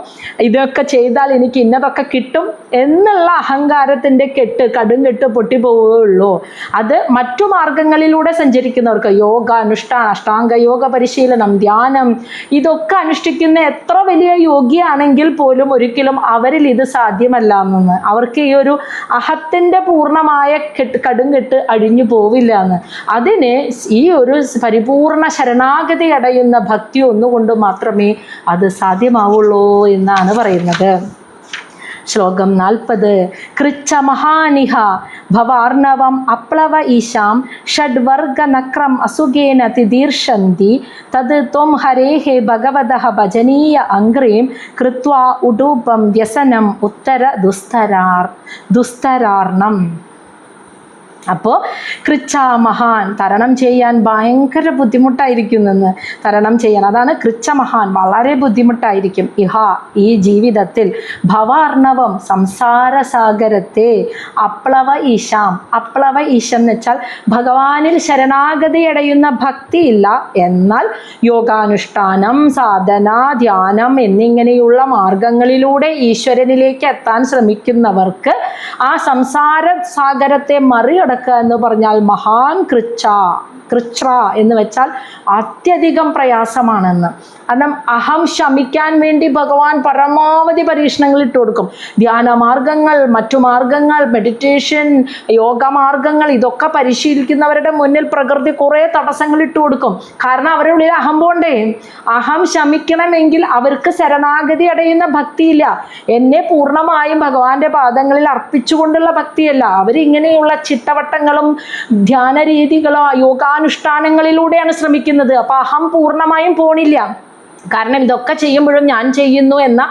ഇതൊക്കെ ചെയ്താൽ എനിക്ക് ഇന്നതൊക്കെ കിട്ടും എന്നുള്ള അഹങ്കാരത്തിൻ്റെ കടും കെട്ട് പൊട്ടിപ്പോവുകയുള്ളൂ. അത് മറ്റു മാർഗങ്ങളിലൂടെ സഞ്ചരിക്കുന്നവർക്ക് യോഗ അനുഷ്ഠാനം, അഷ്ടാംഗ യോഗ പരിശീലനം, ധ്യാനം, ഇതൊക്കെ അനുഷ്ഠിക്കുന്ന എത്ര വലിയ യോഗ്യയാണെങ്കിൽ പോലും ഒരിക്കലും അവരിൽ ഇത് സാധ്യമല്ല എന്ന്. അവർക്ക് ഈ ഒരു അഹത്തിൻ്റെ പൂർണ്ണമായ കടുങ്കെട്ട് അഴിഞ്ഞു പോവില്ല എന്ന്. അതിന് ഈ ഒരു പരിപൂർണ ശരണാഗതി അടയുന്ന ഭക്തി ഒന്നുകൊണ്ട് മാത്രമേ അത് സാധ്യമാവുള്ളൂ എന്നാണ് പറയുന്നത്. ശ്ലോകം 40. കൃച്ഛ മഹാനിഹ ഭവാർണവം അപ്ലവ ഈശാം ഷഡ്വർഗ നക്രം അസുഖേന തിദീർഷന്തി തത് ത്വം ഹരേഹ ഭഗവതഃ ഭജനീയ അംഗ്രീം കൃത്വാ ഉഡൂപം വ്യസനം ഉത്തര ദുസ്തരാർണം. അപ്പോൾ കൃച്ഛ മഹാൻ, തരണം ചെയ്യാൻ ഭയങ്കര ബുദ്ധിമുട്ടായിരിക്കുന്നെന്ന്. തരണം ചെയ്യാൻ, അതാണ് കൃച്ഛ മഹാൻ, വളരെ ബുദ്ധിമുട്ടായിരിക്കും. ഇഹ, ഈ ജീവിതത്തിൽ, ഭവാർണവം, സംസാരസാഗരത്തെ, അപ്ലവ ഈശാം, അപ്ലവ ഈശം എന്ന് വെച്ചാൽ ഭഗവാനിൽ ശരണാഗതി അടയുന്ന ഭക്തിയില്ല, എന്നാൽ യോഗാനുഷ്ഠാനം, സാധന, ധ്യാനം എന്നിങ്ങനെയുള്ള മാർഗങ്ങളിലൂടെ ഈശ്വരനിലേക്ക് എത്താൻ ശ്രമിക്കുന്നവർക്ക് ആ സംസാര സാഗരത്തെ മറികടക്കുക എന്ന് പറഞ്ഞാൽ മഹാൻ കൃച്ഛ എന്ന് വെച്ചാൽ അത്യധികം പ്രയാസമാണെന്ന്. കാരണം അഹം ശമിക്കാൻ വേണ്ടി ഭഗവാൻ പരമാവധി പരീക്ഷണങ്ങൾ ഇട്ട് കൊടുക്കും. ധ്യാനമാർഗങ്ങൾ, മറ്റു മാർഗങ്ങൾ, മെഡിറ്റേഷൻ, യോഗമാർഗങ്ങൾ, ഇതൊക്കെ പരിശീലിക്കുന്നവരുടെ മുന്നിൽ പ്രകൃതി കുറേ തടസ്സങ്ങൾ ഇട്ട് കൊടുക്കും. കാരണം അവരുടെ ഉള്ളിൽ അഹം പോണ്ടേ. അഹം ശമിക്കണമെങ്കിൽ അവർക്ക് ശരണാഗതി അടയുന്ന ഭക്തിയില്ല. എന്നെ പൂർണ്ണമായും ഭഗവാന്റെ പാദങ്ങളിൽ അർപ്പിച്ചുകൊണ്ടുള്ള ഭക്തിയല്ല. അവരിങ്ങനെയുള്ള ചിട്ടവട്ടങ്ങളും ധ്യാന രീതികളോ യോഗാനുഷ്ഠാനങ്ങളിലൂടെയാണ് ശ്രമിക്കുന്നത്. അപ്പൊ അഹം പൂർണ്ണമായും പോണില്ല. കാരണം ഇതൊക്കെ ചെയ്യുമ്പോഴും ഞാൻ ചെയ്യുന്നു എന്ന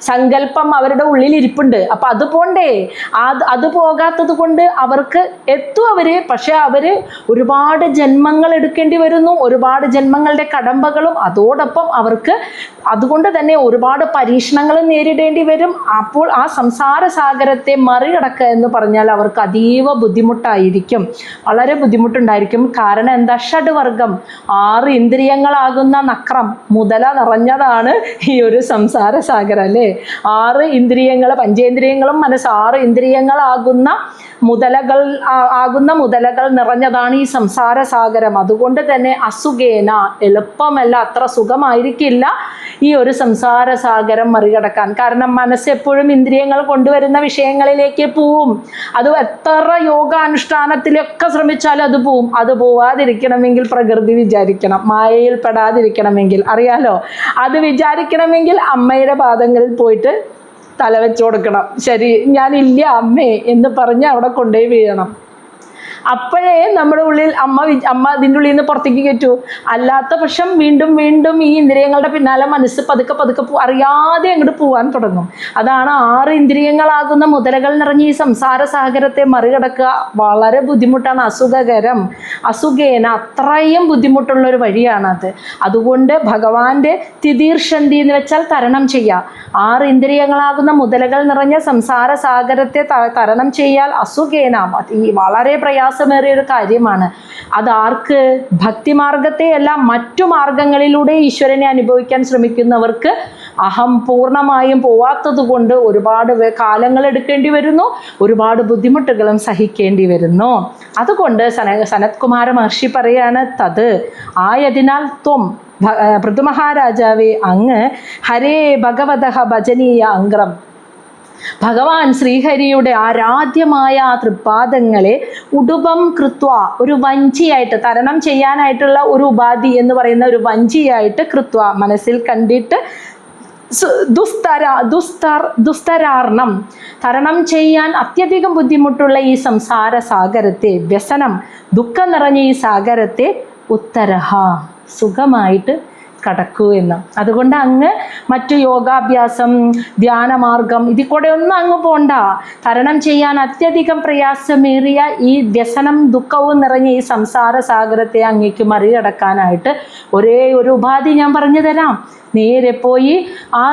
സങ്കല്പം അവരുടെ ഉള്ളിൽ ഇരിപ്പുണ്ട്. അപ്പം അത് പോണ്ടേ. അത് പോകാത്തത് കൊണ്ട് അവർക്ക് എത്തും അവര്. പക്ഷെ അവര് ഒരുപാട് ജന്മങ്ങൾ എടുക്കേണ്ടി വരുന്നു, ഒരുപാട് ജന്മങ്ങളുടെ കടമ്പകളും അതോടൊപ്പം അവർക്ക് അതുകൊണ്ട് തന്നെ ഒരുപാട് പരീക്ഷണങ്ങളും നേരിടേണ്ടി വരും. അപ്പോൾ ആ സംസാര സാഗരത്തെ മറികടക്കുക എന്ന് പറഞ്ഞാൽ അവർക്ക് അതീവ ബുദ്ധിമുട്ടായിരിക്കും, വളരെ ബുദ്ധിമുട്ടുണ്ടായിരിക്കും. കാരണം എന്താ? ഷഡ്വർഗം, 6 ഇന്ദ്രിയങ്ങളാകുന്ന നക്രം, മുതല നിറഞ്ഞതാണ് ഈ ഒരു സംസാര സാഗരം അല്ലേ. 6 ഇന്ദ്രിയങ്ങൾ, പഞ്ചേന്ദ്രിയങ്ങളും മനസ്സ്, 6 ഇന്ദ്രിയങ്ങളാകുന്ന മുതലകൾ നിറഞ്ഞതാണ് ഈ സംസാര സാഗരം. അതുകൊണ്ട് തന്നെ അസുഖേന, എളുപ്പമല്ല, അത്ര സുഖമായിരിക്കില്ല ഈ ഒരു സംസാര സാഗരം മറികടക്കാൻ. കാരണം മനസ്സ് എപ്പോഴും ഇന്ദ്രിയങ്ങൾ കൊണ്ടുവരുന്ന വിഷയങ്ങളിലേക്ക് പോവും. അത് എത്ര യോഗാനുഷ്ഠാനത്തിലൊക്കെ ശ്രമിച്ചാലും അത് പോവും. അത് പോവാതിരിക്കണമെങ്കിൽ പ്രകൃതി വിചാരിക്കണം, മായയിൽ പെടാതിരിക്കണമെങ്കിൽ, അറിയാലോ, അത് വിചാരിക്കണമെങ്കിൽ അമ്മയുടെ പാദങ്ങളിൽ പോയിട്ട് തല വെച്ച് കൊടുക്കണം. ശരി, ഞാനില്ല അമ്മേ എന്ന് പറഞ്ഞ് അവിടെ കൊണ്ടുപോയി വീഴണം. അപ്പോഴേ നമ്മുടെ ഉള്ളിൽ അമ്മ അതിൻ്റെ ഉള്ളിൽ നിന്ന് പുറത്തേക്ക് കയറ്റൂ. അല്ലാത്ത പക്ഷം വീണ്ടും വീണ്ടും ഈ ഇന്ദ്രിയങ്ങളുടെ പിന്നാലെ മനസ്സ് പതുക്കെ അറിയാതെ അങ്ങോട്ട് പോകാൻ തുടങ്ങും. അതാണ് 6 ഇന്ദ്രിയങ്ങളാകുന്ന മുതലകൾ നിറഞ്ഞ ഈ സംസാര സാഗരത്തെ മറികടക്കുക വളരെ ബുദ്ധിമുട്ടാണ്. അസുഖേന, അത്രയും ബുദ്ധിമുട്ടുള്ളൊരു വഴിയാണത്. അതുകൊണ്ട് ഭഗവാന്റെ തിദീർഷന്തി എന്ന് വെച്ചാൽ തരണം ചെയ്യുക. 6 ഇന്ദ്രിയങ്ങളാകുന്ന മുതലകൾ നിറഞ്ഞ സംസാര സാഗരത്തെ തരണം ചെയ്യാൽ അസുഖേന വളരെ പ്രയാസമേറിയൊരു കാര്യമാണ്. അതാർക്ക്? ഭക്തിമാർഗത്തെയല്ല, മറ്റു മാർഗങ്ങളിലൂടെ ഈശ്വരനെ അനുഭവിക്കാൻ ശ്രമിക്കുന്നവർക്ക് അഹം പൂർണ്ണമായും പോവാത്തത് കൊണ്ട് ഒരുപാട് കാലങ്ങൾ എടുക്കേണ്ടി വരുന്നു, ഒരുപാട് ബുദ്ധിമുട്ടുകളും സഹിക്കേണ്ടി വരുന്നു. അതുകൊണ്ട് സനത്കുമാര മഹർഷി പറയാണ്, തത്, ആയതിനാൽ ത്വം, പൃഥുമഹാരാജാവേ, അങ്ങ് ഹരേ ഭഗവതഃ ഭജനീയ അംഗ്രം, ഭഗവാൻ ശ്രീഹരിയുടെ ആരാധ്യമായ ആ തൃപ്പാദങ്ങളെ ഉടുപം കൃത്വ, ഒരു വഞ്ചിയായിട്ട്, തരണം ചെയ്യാനായിട്ടുള്ള ഒരു ഉപാധി എന്ന് പറയുന്ന ഒരു വഞ്ചിയായിട്ട് കൃത്വ, മനസ്സിൽ കണ്ടിട്ട്, ദുസ്തരാർണം, തരണം ചെയ്യാൻ അത്യധികം ബുദ്ധിമുട്ടുള്ള ഈ സംസാര സാഗരത്തെ, വ്യസനം, ദുഃഖം നിറഞ്ഞ ഈ സാഗരത്തെ ഉത്തരഹ, സുഖമായിട്ട് കടക്കൂ എന്ന്. അതുകൊണ്ട് അങ്ങ് മറ്റു യോഗാഭ്യാസം, ധ്യാനമാർഗം ഇതിൽ കൂടെ ഒന്നും അങ്ങ് പോണ്ട. തരണം ചെയ്യാൻ അത്യധികം പ്രയാസമേറിയ ഈ വ്യസനം, ദുഃഖവും നിറഞ്ഞ ഈ സംസാര സാഗരത്തെ അങ്ങേക്ക് മറികടക്കാനായിട്ട് ഒരേ ഒരു ഉപാധി ഞാൻ പറഞ്ഞു തരാം. നേരെ പോയി ആ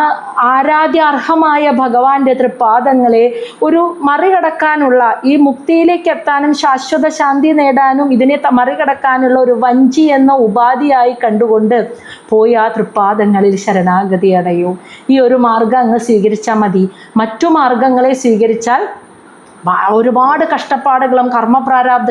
ആരാധ്യാർഹമായ ഭഗവാന്റെ തൃപ്പാദങ്ങളെ ഒരു മറികടക്കാനുള്ള, ഈ മുക്തിയിലേക്ക് എത്താനും ശാശ്വത ശാന്തി നേടാനും ഇതിനെ മറികടക്കാനുള്ള ഒരു വഞ്ചി എന്ന ഉപാധിയായി കണ്ടുകൊണ്ട് പോയി ആ തൃപ്പാദങ്ങളിൽ ശരണാഗതി അടയൂ. ഈ ഒരു മാർഗം അങ്ങ് സ്വീകരിച്ചാൽ മതി. മറ്റു മാർഗങ്ങളെ സ്വീകരിച്ചാൽ ഒരുപാട് കഷ്ടപ്പാടുകളും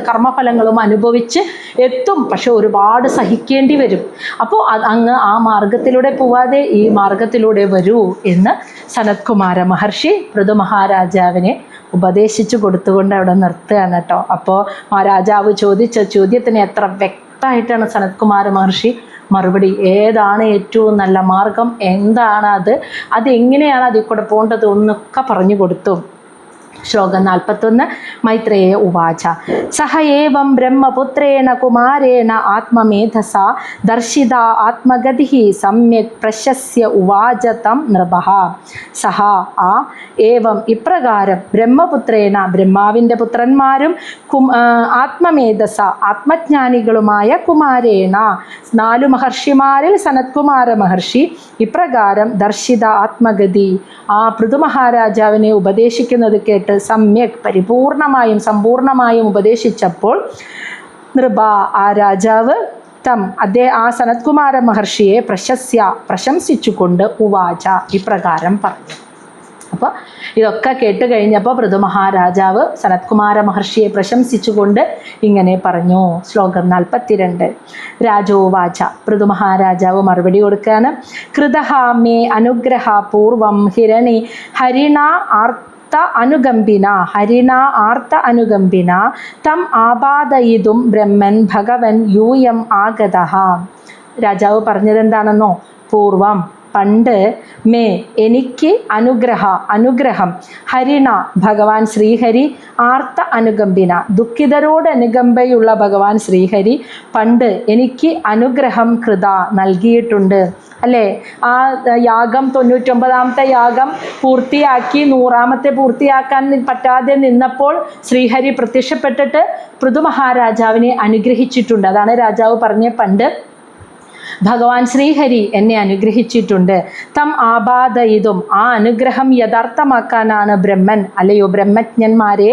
കർമ്മഫലങ്ങളും അനുഭവിച്ച് എത്തും. പക്ഷെ ഒരുപാട് സഹിക്കേണ്ടി വരും. അപ്പോൾ അങ്ങ് ആ മാർഗത്തിലൂടെ പോവാതെ ഈ മാർഗത്തിലൂടെ വരൂ എന്ന് സനത്കുമാര മഹർഷി പൃഥു മഹാരാജാവിനെ ഉപദേശിച്ചു കൊടുത്തുകൊണ്ട് അവിടെ നിർത്തുകയാണ് കേട്ടോ. അപ്പോൾ മഹാരാജാവ് ചോദിച്ച ചോദ്യത്തിന് എത്ര വ്യക്തമായിട്ടാണ് സനത്കുമാര മഹർഷി മറുപടി. ഏതാണ് ഏറ്റവും നല്ല മാർഗം, എന്താണ് അതെങ്ങനെയാണ് അതിൽ കൂടെ പോകേണ്ടത് എന്നൊക്കെ പറഞ്ഞു കൊടുത്തു. ശ്ലോകം 41. മൈത്രേയ ഉവാച സഹ ഏവം ബ്രഹ്മപുത്രേണ കുമാരേണ ആത്മമേധസ ദർശിത ആത്മഗതി സമ്യക് പ്രശസ്യ ഉവാച തം നൃപഃ. സഹ ഏവം ഇപ്രകാരം ബ്രഹ്മപുത്രേണ ബ്രഹ്മാവിൻ്റെ പുത്രന്മാരും ആത്മമേധസ ആത്മജ്ഞാനികളുമായ കുമാരേണ 4 മഹർഷിമാരിൽ സനത്കുമാര മഹർഷി ഇപ്രകാരം ദർശിത ആത്മഗതി ആ പൃഥു മഹാരാജാവിനെ ഉപദേശിക്കുന്നത് കേട്ട് സമ്യക് പരിപൂർണമായും സമ്പൂർണമായും ഉപദേശിച്ചപ്പോൾ നൃപ ആ രാജാവ് ആ സനത്കുമാര മഹർഷിയെ പ്രശംസിച്ചുകൊണ്ട് ഉവാച ഇപ്രകാരം പറഞ്ഞു. അപ്പോൾ ഇതൊക്കെ കേട്ട് കഴിഞ്ഞപ്പോൾ പൃഥു മഹാരാജാവ് സനത്കുമാര മഹർഷിയെ പ്രശംസിച്ചുകൊണ്ട് ഇങ്ങനെ പറഞ്ഞു. ശ്ലോകം 42. രാജോവാച പൃഥു മഹാരാജാവ് മറുപടി കൊടുക്കുകയാണ്. കൃതഃ മേ അനുഗ്രഹ പൂർവം ഹരിണ ആർത്ത അനുകമ്പിന തം ആപാദയിതും ബ്രഹ്മൻ ഭഗവൻ യൂയം ആഗതഃ. രാജാവ് പറഞ്ഞതെന്താണെന്നോ, പൂർവം പണ്ട് മേ എനിക്ക് അനുഗ്രഹം ഹരിണ ഭഗവാൻ ശ്രീഹരി ആർത്ത അനുകമ്പിന ദുഃഖിതരോട് അനുകമ്പയുള്ള ഭഗവാൻ ശ്രീഹരി പണ്ട് എനിക്ക് അനുഗ്രഹം കൃത നൽകിയിട്ടുണ്ട്. അല്ലേ, ആ യാഗം 99ാമത്തെ യാഗം പൂർത്തിയാക്കി 100ാമത്തെ പൂർത്തിയാക്കാൻ പറ്റാതെ നിന്നപ്പോൾ ശ്രീഹരി പ്രത്യക്ഷപ്പെട്ടിട്ട് പൃഥു മഹാരാജാവിനെ അനുഗ്രഹിച്ചിട്ടുണ്ട്. അതാണ് രാജാവ് പറഞ്ഞ പണ്ട് ഭഗവാൻ ശ്രീഹരി എന്നെ അനുഗ്രഹിച്ചിട്ടുണ്ട്. തം ആപാദയിതും ആ അനുഗ്രഹം യഥാർത്ഥമാക്കാനാണ് ബ്രഹ്മൻ അല്ലയോ ബ്രഹ്മജ്ഞന്മാരെ,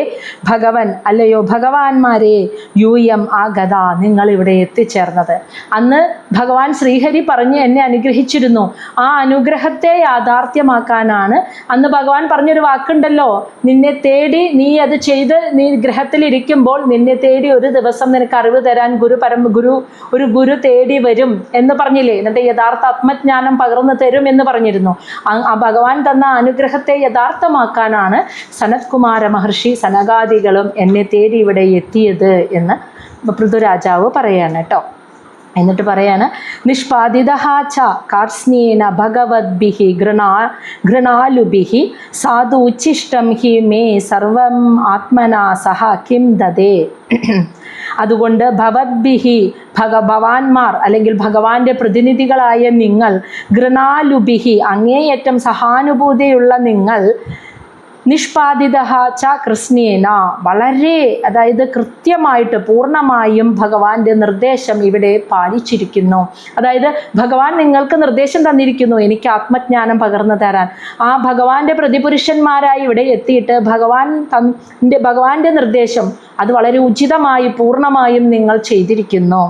ഭഗവൻ അല്ലയോ ഭഗവാന്മാരെ, യൂയം ആഗത നിങ്ങൾ ഇവിടെ എത്തിച്ചേർന്നത്. അന്ന് ഭഗവാൻ ശ്രീഹരി പറഞ്ഞ് എന്നെ അനുഗ്രഹിച്ചിരുന്നു. ആ അനുഗ്രഹത്തെ യാഥാർത്ഥ്യമാക്കാനാണ്. അന്ന് ഭഗവാൻ പറഞ്ഞൊരു വാക്കുണ്ടല്ലോ, നിന്നെ തേടി നീ അത് ചെയ്ത് നീ ഗ്രഹത്തിലിരിക്കുമ്പോൾ നിന്നെ തേടി ഒരു ദിവസം നിനക്ക് അറിവ് തരാൻ ഒരു ഗുരു തേടി വരും എന്ന് പറഞ്ഞില്ലേ. എന്നിട്ട് യഥാർത്ഥ ആത്മജ്ഞാനം പകർന്നു തരും എന്ന് പറഞ്ഞിരുന്നു. ആ ഭഗവാൻ തന്ന അനുഗ്രഹത്തെ യഥാർത്ഥമാക്കാനാണ് സനത്കുമാര മഹർഷി സനകാദികളും എന്നെ തേടി ഇവിടെ എത്തിയത് എന്ന് പൃഥുരാജാവ് പറയാണ് കേട്ടോ. എന്നിട്ട് പറയാണ്, നിഷ്പാദിതഃ ച കാർസ്നേന ഭഗവദ്ഭിഃ ഗൃണാലുഭിഃ സാധു ഉച്ഛിഷ്ടം ഹി മേ സർവം ആത്മനാ സഹ കിം ദദേ. അതുകൊണ്ട് ഭവദ്ഭിഹി ഭഗവാന്മാർ അല്ലെങ്കിൽ ഭഗവാന്റെ പ്രതിനിധികളായ നിങ്ങൾ, ഗൃണാലുഭിഹി അങ്ങേയറ്റം സഹാനുഭൂതിയുള്ള നിങ്ങൾ, നിഷ്പാദിതഃ ച കൃഷ്ണേന വളരെ അതായത് കൃത്യമായിട്ട് പൂർണ്ണമായും ഭഗവാന്റെ നിർദ്ദേശം ഇവിടെ പാലിച്ചിരിക്കുന്നു. അതായത് ഭഗവാൻ നിങ്ങൾക്ക് നിർദ്ദേശം തന്നിരിക്കുന്നു എനിക്ക് ആത്മജ്ഞാനം പകർന്നു തരാൻ. ആ ഭഗവാന്റെ പ്രതിപുരുഷന്മാരായി ഇവിടെ എത്തിയിട്ട് ഭഗവാന്റെ നിർദ്ദേശം അത് വളരെ ഉചിതമായി പൂർണ്ണമായും നിങ്ങൾ ചെയ്തിരിക്കുന്നു.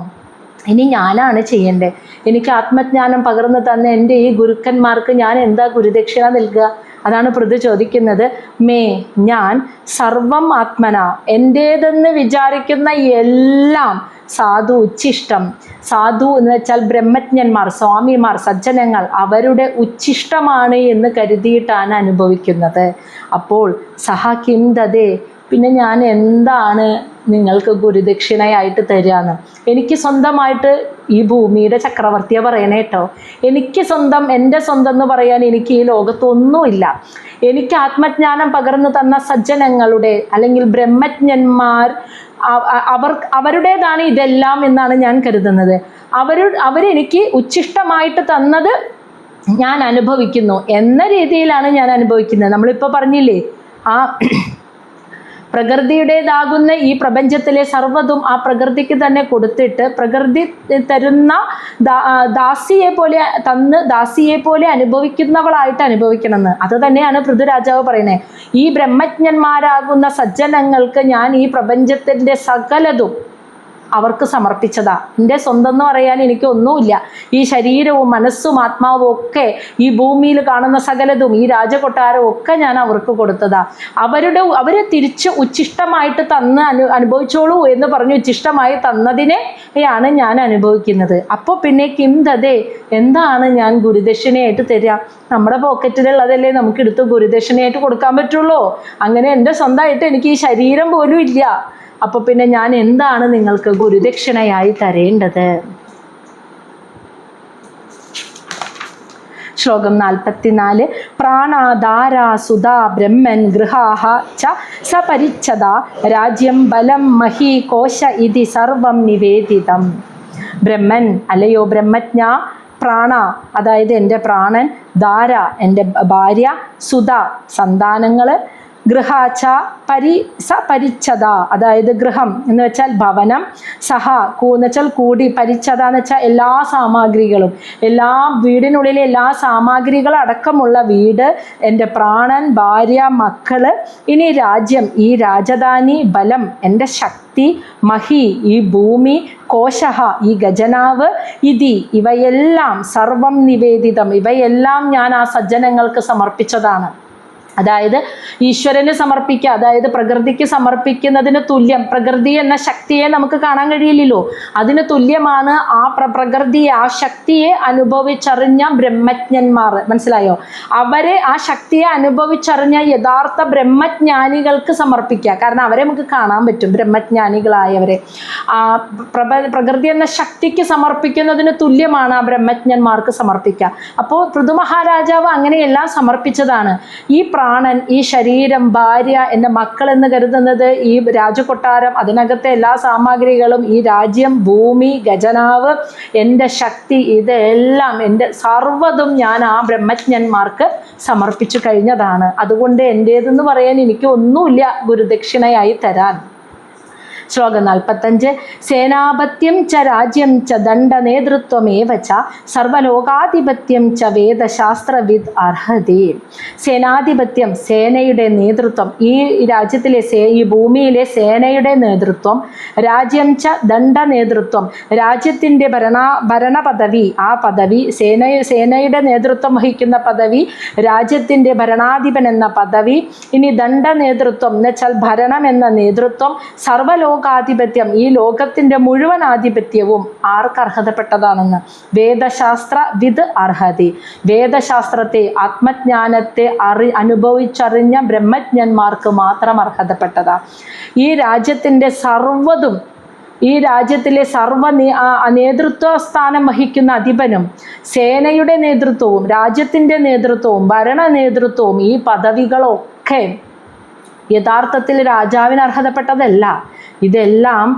ഇനി ഞാനാണ് ചെയ്യേണ്ടത്. എനിക്ക് ആത്മജ്ഞാനം പകർന്നു തന്ന എൻ്റെ ഈ ഗുരുക്കന്മാർക്ക് ഞാൻ എന്താ ഗുരുദക്ഷിണ നൽകുക? അതാണ് പൃഥു ചോദിക്കുന്നത്. മേ ഞാൻ സർവം ആത്മന എൻ്റേതെന്ന് വിചാരിക്കുന്ന എല്ലാം സാധു ഉച്ഛിഷ്ടം. സാധു എന്ന് വെച്ചാൽ ബ്രഹ്മജ്ഞന്മാർ, സ്വാമിമാർ, സജ്ജനങ്ങൾ അവരുടെ ഉച്ഛിഷ്ടമാണ് എന്ന് കരുതിയിട്ടാണ് അനുഭവിക്കുന്നത്. അപ്പോൾ സഹ കിം ദദേ പിന്നെ ഞാൻ എന്താണ് നിങ്ങൾക്ക് ഗുരുദക്ഷിണയായിട്ട് തരികയെന്ന്. എനിക്ക് സ്വന്തമായിട്ട് ഈ ഭൂമിയുടെ ചക്രവർത്തിയെ പറയണേ കേട്ടോ. എനിക്ക് സ്വന്തം എൻ്റെ സ്വന്തം എന്ന് പറയാൻ എനിക്ക് ഈ ലോകത്തൊന്നുമില്ല. എനിക്ക് ആത്മജ്ഞാനം പകർന്നു തന്ന സജ്ജനങ്ങളുടെ അല്ലെങ്കിൽ ബ്രഹ്മജ്ഞന്മാർ അവരുടേതാണ് ഇതെല്ലാം എന്നാണ് ഞാൻ കരുതുന്നത്. അവരെനിക്ക് ഉച്ഛിഷ്ടമായിട്ട് തന്നത് ഞാൻ അനുഭവിക്കുന്നു എന്ന രീതിയിലാണ് ഞാൻ അനുഭവിക്കുന്നത്. നമ്മളിപ്പോൾ പറഞ്ഞില്ലേ, ആ പ്രകൃതിയുടേതാകുന്ന ഈ പ്രപഞ്ചത്തിലെ സർവ്വതും ആ പ്രകൃതിക്ക് തന്നെ കൊടുത്തിട്ട് പ്രകൃതി തരുന്ന ദാസിയെ പോലെ അനുഭവിക്കുന്നവളായിട്ട് അനുഭവിക്കണമെന്ന്. അത് തന്നെയാണ് പൃഥുരാജാവ് പറയുന്നത്. ഈ ബ്രഹ്മജ്ഞന്മാരാകുന്ന സജ്ജനങ്ങൾക്ക് ഞാൻ ഈ പ്രപഞ്ചത്തിൻ്റെ സകലതും അവർക്ക് സമർപ്പിച്ചതാ. എൻ്റെ സ്വന്തം എന്ന് പറയാൻ എനിക്കൊന്നുമില്ല. ഈ ശരീരവും മനസ്സും ആത്മാവും ഒക്കെ ഈ ഭൂമിയിൽ കാണുന്ന സകലതും ഈ രാജകൊട്ടാരവും ഒക്കെ ഞാൻ അവർക്ക് കൊടുത്തതാ. അവരെ തിരിച്ച് ഉച്ഛിഷ്ടമായിട്ട് തന്ന് അനുഭവിച്ചോളൂ എന്ന് പറഞ്ഞ് ഉച്ഛിഷ്ടമായി തന്നതിനെയാണ് ഞാൻ അനുഭവിക്കുന്നത്. അപ്പോൾ പിന്നെ കിം ദദേ, എന്താണ് ഞാൻ ഗുരുദക്ഷിണയായിട്ട് തരിക? നമ്മുടെ പോക്കറ്റിലുള്ളതല്ലേ നമുക്ക് എടുത്ത് ഗുരുദക്ഷിണയായിട്ട് കൊടുക്കാൻ പറ്റുള്ളൂ. അങ്ങനെ എൻ്റെ സ്വന്തമായിട്ട് എനിക്ക് ഈ ശരീരം പോലും ഇല്ല. അപ്പോൾ പിന്നെ ഞാൻ എന്താണ് നിങ്ങൾക്ക് ഗുരുദക്ഷിണയായി തരേണ്ടത്? ശ്ലോകം 44. പ്രാണാധാരാ സുധാ ബ്രഹ്മൻ ഗൃഹാഹ ച സപരിച്ഛദ രാജ്യം ബലം മഹി കോശ ഇതി സർവം നിവേദിതം. ബ്രഹ്മൻ അല്ലയോ ബ്രഹ്മജ്ഞ, പ്രാണ അതായത് എൻ്റെ പ്രാണൻ, ധാര എൻ്റെ ഭാര്യ, സുധ സന്താനങ്ങൾ, ഗൃഹാച്ച പരിച്ഛദ അതായത് ഗൃഹം എന്ന് വെച്ചാൽ ഭവനം, സഹ എന്ന് വെച്ചാൽ കൂടി, പരിച്ഛദ എന്ന് വെച്ചാൽ എല്ലാ സാമഗ്രികളും, എല്ലാ വീടിനുള്ളിലെ എല്ലാ സാമഗ്രികളും അടക്കമുള്ള വീട്, എൻ്റെ പ്രാണൻ, ഭാര്യ, മക്കള്, ഇനി രാജ്യം ഈ രാജധാനി, ബലം എൻ്റെ ശക്തി, മഹി ഈ ഭൂമി, കോശഹ ഈ ഖജനാവ്, ഇതി ഇവയെല്ലാം സർവം നിവേദിതം ഇവയെല്ലാം ഞാൻ ആ സജ്ജനങ്ങൾക്ക് സമർപ്പിച്ചതാണ്. അതായത് ഈശ്വരന് സമർപ്പിക്കുക, അതായത് പ്രകൃതിക്ക് സമർപ്പിക്കുന്നതിന് തുല്യം. പ്രകൃതി എന്ന ശക്തിയെ നമുക്ക് കാണാൻ കഴിയില്ലല്ലോ, അതിന് തുല്യമാണ് ആ പ്രകൃതിയെ, ആ ശക്തിയെ അനുഭവിച്ചറിഞ്ഞ ബ്രഹ്മജ്ഞന്മാർ. മനസ്സിലായോ? അവരെ ആ ശക്തിയെ അനുഭവിച്ചറിഞ്ഞ യഥാർത്ഥ ബ്രഹ്മജ്ഞാനികൾക്ക് സമർപ്പിക്കുക. കാരണം അവരെ നമുക്ക് കാണാൻ പറ്റും, ബ്രഹ്മജ്ഞാനികളായവരെ. പ്രകൃതി എന്ന ശക്തിക്ക് സമർപ്പിക്കുന്നതിന് തുല്യമാണ് ആ ബ്രഹ്മജ്ഞന്മാർക്ക് സമർപ്പിക്കുക. അപ്പോൾ പൃഥുമഹാരാജാവ് അങ്ങനെയെല്ലാം സമർപ്പിച്ചതാണ്. ഈ പ്രാണൻ, ഈ ശരീരം, ഭാര്യ, എൻ്റെ മക്കൾ എന്ന് കരുതുന്നത് ഈ രാജകൊട്ടാരം, അതിനകത്തെ എല്ലാ സാമഗ്രികളും, ഈ രാജ്യം, ഭൂമി, ഖജനാവ്, എൻ്റെ ശക്തി, ഇതെല്ലാം എൻ്റെ സർവ്വതും ഞാൻ ആ ബ്രഹ്മജ്ഞന്മാർക്ക് സമർപ്പിച്ചു കഴിഞ്ഞതാണ്. അതുകൊണ്ട് എൻ്റേതെന്ന് പറയാൻ എനിക്ക് ഒന്നുമില്ല ഗുരുദക്ഷിണയായി തരാൻ. ശ്ലോകം 45. സേനാപത്യം ച രാജ്യം ച ദണ്ഡ നേതൃത്വമേവ ച സർവലോകാധിപത്യം ച വേദശാസ്ത്രവിദ് അർഹതി. സേനാധിപത്യം സേനയുടെ നേതൃത്വം, ഈ രാജ്യത്തിലെ ഈ ഭൂമിയിലെ സേനയുടെ നേതൃത്വം, രാജ്യം ച ദണ്ഡ നേതൃത്വം രാജ്യത്തിൻ്റെ ഭരണ പദവി, ആ പദവി സേനയുടെ നേതൃത്വം വഹിക്കുന്ന പദവി, രാജ്യത്തിൻ്റെ ഭരണാധിപൻ എന്ന പദവി, ഇനി ദണ്ഡ നേതൃത്വം എന്ന് വെച്ചാൽ ഭരണം എന്ന നേതൃത്വം, സർവലോകാധിപത്യം ഈ ലോകത്തിൻ്റെ മുഴുവൻ ആധിപത്യവും ആർക്ക് അർഹതപ്പെട്ടതാണെന്ന് വേദശാസ്ത്ര വിദ് അർഹതി. വേദശാസ്ത്രത്തെ, ആത്മജ്ഞാനത്തെ അനുഭവിച്ചറിഞ്ഞ ബ്രഹ്മജ്ഞന്മാർക്ക് മാത്രം അർഹതപ്പെട്ടതാണ്. ഈ രാജ്യത്തിൻ്റെ സർവ്വതും, ഈ രാജ്യത്തിലെ നേതൃത്വ സ്ഥാനം വഹിക്കുന്ന അധിപനും സേനയുടെ നേതൃത്വവും രാജ്യത്തിൻ്റെ നേതൃത്വവും ഭരണ നേതൃത്വവും ഈ പദവികളൊക്കെ യഥാർത്ഥത്തിൽ രാജാവിന് അർഹതപ്പെട്ടതല്ല. ഇതെല്ലാം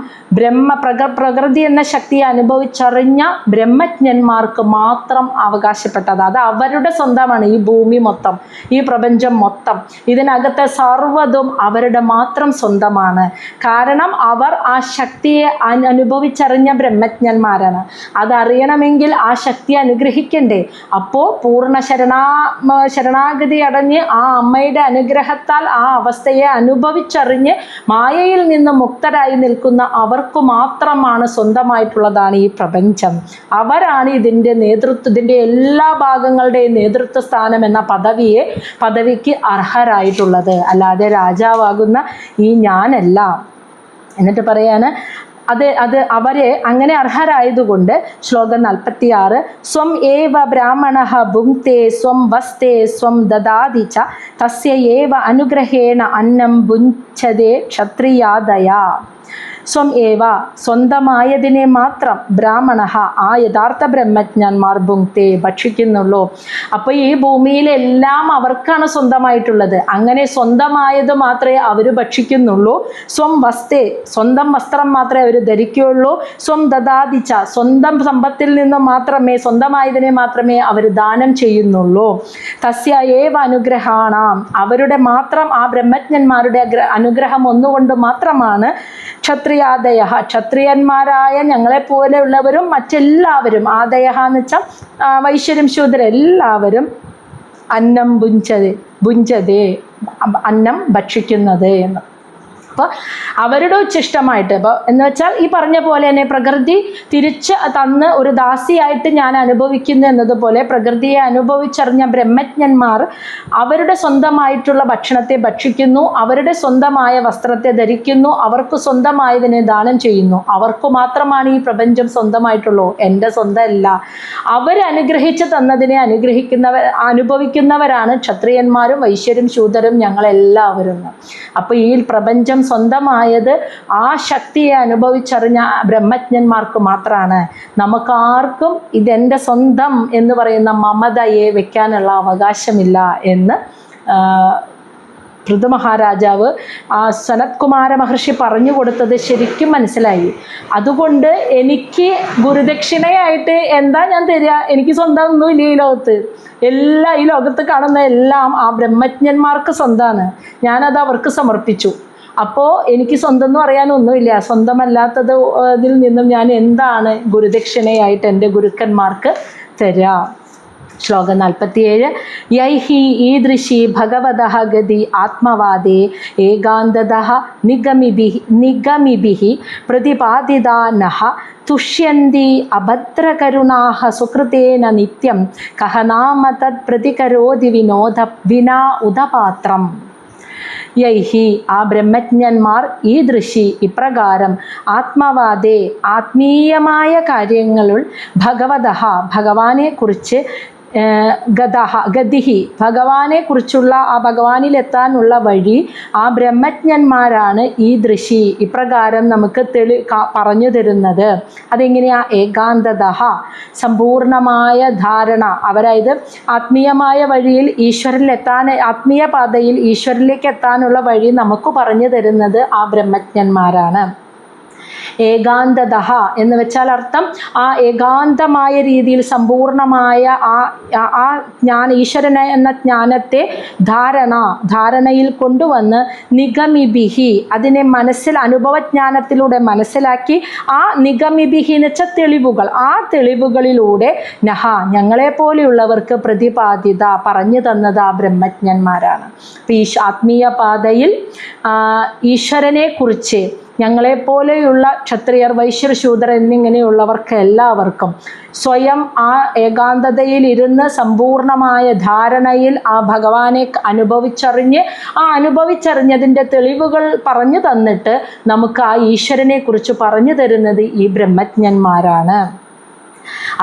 പ്രകൃതി എന്ന ശക്തിയെ അനുഭവിച്ചറിഞ്ഞ ബ്രഹ്മജ്ഞന്മാർക്ക് മാത്രം അവകാശപ്പെട്ടത്. അത് അവരുടെ സ്വന്തമാണ്. ഈ ഭൂമി മൊത്തം, ഈ പ്രപഞ്ചം മൊത്തം, ഇതിനകത്തെ സർവ്വതും അവരുടെ മാത്രം സ്വന്തമാണ്. കാരണം അവർ ആ ശക്തിയെ അനുഭവിച്ചറിഞ്ഞ ബ്രഹ്മജ്ഞന്മാരാണ്. അതറിയണമെങ്കിൽ ആ ശക്തിയെ അനുഗ്രഹിക്കണ്ടേ. അപ്പോൾ പൂർണ്ണ ശരണാഗതി അടഞ്ഞ് ആ അമ്മയുടെ അനുഗ്രഹത്താൽ ആ അവസ്ഥയെ അനുഭവിച്ചറിഞ്ഞ് മായയിൽ നിന്ന് മുക്തരായി നിൽക്കുന്ന അവർക്ക് മാത്രമാണ് സ്വന്തമായിട്ടുള്ളതാണ് ഈ പ്രപഞ്ചം. അവരാണ് ഇതിൻ്റെ എല്ലാ ഭാഗങ്ങളുടെയും നേതൃത്വ സ്ഥാനം എന്ന പദവിക്ക് അർഹരായിട്ടുള്ളത്. അല്ലാതെ രാജാവാകുന്ന ഈ ഞാനല്ല. എന്നിട്ട് പറയാണ് അവരെ അങ്ങനെ അർഹരായതുകൊണ്ട് ശ്ലോകം 46. സ്വം ഏവ ബ്രാഹ്മണഃ ഭുങ്ക്തേ സ്വം വസ്തേ സ്വം ദദാതി ച തസ്യ ഏവ അനുഗ്രഹേണ അന്നം ഭുഞ്ജതേ ക്ഷത്രിയാദയാ. സ്വം ഏവ സ്വന്തമായതിനെ മാത്രം ബ്രാഹ്മണഃ ആ യഥാർത്ഥ ബ്രഹ്മജ്ഞന്മാർ ഭുങ്ക്തേ ഭക്ഷിക്കുന്നുള്ളൂ. അപ്പോൾ ഈ ഭൂമിയിലെല്ലാം അവർക്കാണ് സ്വന്തമായിട്ടുള്ളത്. അങ്ങനെ സ്വന്തമായത് മാത്രമേ അവർ ഭക്ഷിക്കുന്നുള്ളൂ. സ്വം വസ്തേ സ്വന്തം വസ്ത്രം മാത്രമേ അവർ ധരിക്കുകയുള്ളൂ. സ്വം ദദാതിച്ച സ്വന്തം സമ്പത്തിൽ നിന്ന് മാത്രമേ, സ്വന്തമായതിനെ മാത്രമേ അവർ ദാനം ചെയ്യുന്നുള്ളൂ. തസ്യ ഏവ അനുഗ്രഹാണാം അവരുടെ മാത്രം ആ ബ്രഹ്മജ്ഞന്മാരുടെ അനുഗ്രഹം ഒന്നുകൊണ്ട് മാത്രമാണ് ക്ഷത്രിയാദയ ക്ഷത്രിയന്മാരായ ഞങ്ങളെപ്പോലെയുള്ളവരും മറ്റെല്ലാവരും, ആദയ എന്ന് വെച്ചാൽ വൈശ്യരും ശൂദ്രരെല്ലാവരും അന്നം ഭുഞ്ചതേ അന്നം ഭക്ഷിക്കുന്നത് എന്ന്. അപ്പോൾ അവരുടെ ഉച്ഛിഷ്ടമായിട്ട് ഇപ്പോൾ എന്ന് വെച്ചാൽ ഈ പറഞ്ഞ പോലെ തന്നെ പ്രകൃതി തിരിച്ച് തന്ന് ഒരു ദാസിയായിട്ട് ഞാൻ അനുഭവിക്കുന്നു എന്നതുപോലെ പ്രകൃതിയെ അനുഭവിച്ചറിഞ്ഞ ബ്രഹ്മജ്ഞന്മാർ അവരുടെ സ്വന്തമായിട്ടുള്ള ഭക്ഷണത്തെ ഭക്ഷിക്കുന്നു, അവരുടെ സ്വന്തമായ വസ്ത്രത്തെ ധരിക്കുന്നു, അവർക്ക് സ്വന്തമായതിനെ ദാനം ചെയ്യുന്നു. അവർക്ക് മാത്രമാണ് ഈ പ്രപഞ്ചം സ്വന്തമായിട്ടുള്ളൂ, എൻ്റെ സ്വന്തമല്ല. അവരനുഗ്രഹിച്ച് തന്നതിനെ അനുഭവിക്കുന്നവരാണ് ക്ഷത്രിയന്മാരും വൈശ്യരും ശൂദ്രരും ഞങ്ങളെല്ലാവരും. അപ്പോൾ ഈ പ്രപഞ്ചം സ്വന്തമായത് ആ ശക്തിയെ അനുഭവിച്ചറിഞ്ഞ ബ്രഹ്മജ്ഞന്മാർക്ക് മാത്രമാണ്. നമുക്കാർക്കും ഇതെൻ്റെ സ്വന്തം എന്ന് പറയുന്ന മമതയെ വെക്കാനുള്ള അവകാശമില്ല എന്ന് പൃഥു മഹാരാജാവ് സനത്കുമാര മഹർഷി പറഞ്ഞു കൊടുത്തത് ശരിക്കും മനസ്സിലായി. അതുകൊണ്ട് എനിക്ക് ഗുരുദക്ഷിണയായിട്ട് എന്താ ഞാൻ തരിക? എനിക്ക് സ്വന്തം ഒന്നുമില്ല ഈ ലോകത്ത്. ഈ ലോകത്ത് കാണുന്ന എല്ലാം ആ ബ്രഹ്മജ്ഞന്മാർക്ക് സ്വന്തമാണ്. ഞാനത് അവർക്ക് സമർപ്പിച്ചു. അപ്പോൾ എനിക്ക് സ്വന്തം എന്ന് പറയാനൊന്നുമില്ല. സ്വന്തമല്ലാത്തത് ഇതിൽ നിന്നും ഞാൻ എന്താണ് ഗുരുദക്ഷിണയായിട്ട് എൻ്റെ ഗുരുക്കന്മാർക്ക് തരിക? ശ്ലോകം 47. യൈഹി ഈദൃശി ഭഗവതഃ ഗതി ആത്മവാദേ ഏകാന്തതഃ നിഗമിഭിഃ പ്രതിപാദിതാ നഃ തുഷ്യന്തി അഭദ്രകരുണാഃ സുകൃതേന നിത്യം കഹ നാമ തത് പ്രതികരോതി വിനാ ഉദപാത്രം. യൈഹി ആ ബ്രഹ്മജ്ഞന്മാർ ഈ ദൃശി ഇപ്രകാരം ആത്മവാദേ ആത്മീയമായ കാര്യങ്ങളിൽ ഭഗവതഃ ഭഗവാനെക്കുറിച്ച് ഗതിഹി ഭഗവാനെക്കുറിച്ചുള്ള ആ ഭഗവാനിലെത്താനുള്ള വഴി ആ ബ്രഹ്മജ്ഞന്മാരാണ് ഈ ദൃശി ഇപ്രകാരം നമുക്ക് പറഞ്ഞു തരുന്നത്. അതെങ്ങനെയാ? ഏകാന്തത സമ്പൂർണമായ ധാരണ. അതായത് ആത്മീയമായ വഴിയിൽ ഈശ്വരനിലെത്താൻ, ആത്മീയ പാതയിൽ ഈശ്വരനിലേക്ക് എത്താനുള്ള വഴി നമുക്ക് പറഞ്ഞു തരുന്നത് ആ ബ്രഹ്മജ്ഞന്മാരാണ്. ഏകാന്തത എന്ന് വെച്ചാൽ അർത്ഥം ആ ഏകാന്തമായ രീതിയിൽ സമ്പൂർണമായ ആ ഈശ്വരനെ എന്ന ജ്ഞാനത്തെ ധാരണയിൽ കൊണ്ടുവന്ന് നിഗമിഭിഹി അതിനെ അനുഭവജ്ഞാനത്തിലൂടെ മനസ്സിലാക്കി ആ നിഗമിഭിഹി എന്ന് വെച്ചാൽ തെളിവുകൾ, ആ തെളിവുകളിലൂടെ നഹ ഞങ്ങളെപ്പോലെയുള്ളവർക്ക് പ്രതിപാദിത പറഞ്ഞു തന്നത് ആ ബ്രഹ്മജ്ഞന്മാരാണ്. അപ്പോൾ ഈ ആത്മീയ പാതയിൽ ഈശ്വരനെ കുറിച്ച് ഞങ്ങളെപ്പോലെയുള്ള ക്ഷത്രിയർ വൈശ്യർ ശൂദ്രർ എന്നിങ്ങനെയുള്ളവർക്ക് എല്ലാവർക്കും സ്വയം ആ ഏകാന്തതയിൽ ഇരുന്ന് സമ്പൂർണമായ ധാരണയിൽ ആ ഭഗവാനെ അനുഭവിച്ചറിഞ്ഞതിൻ്റെ തെളിവുകൾ പറഞ്ഞു തന്നിട്ട് നമുക്ക് ആ ഈശ്വരനെ കുറിച്ച് പറഞ്ഞു തരുന്നത് ഈ ബ്രഹ്മജ്ഞന്മാരാണ്.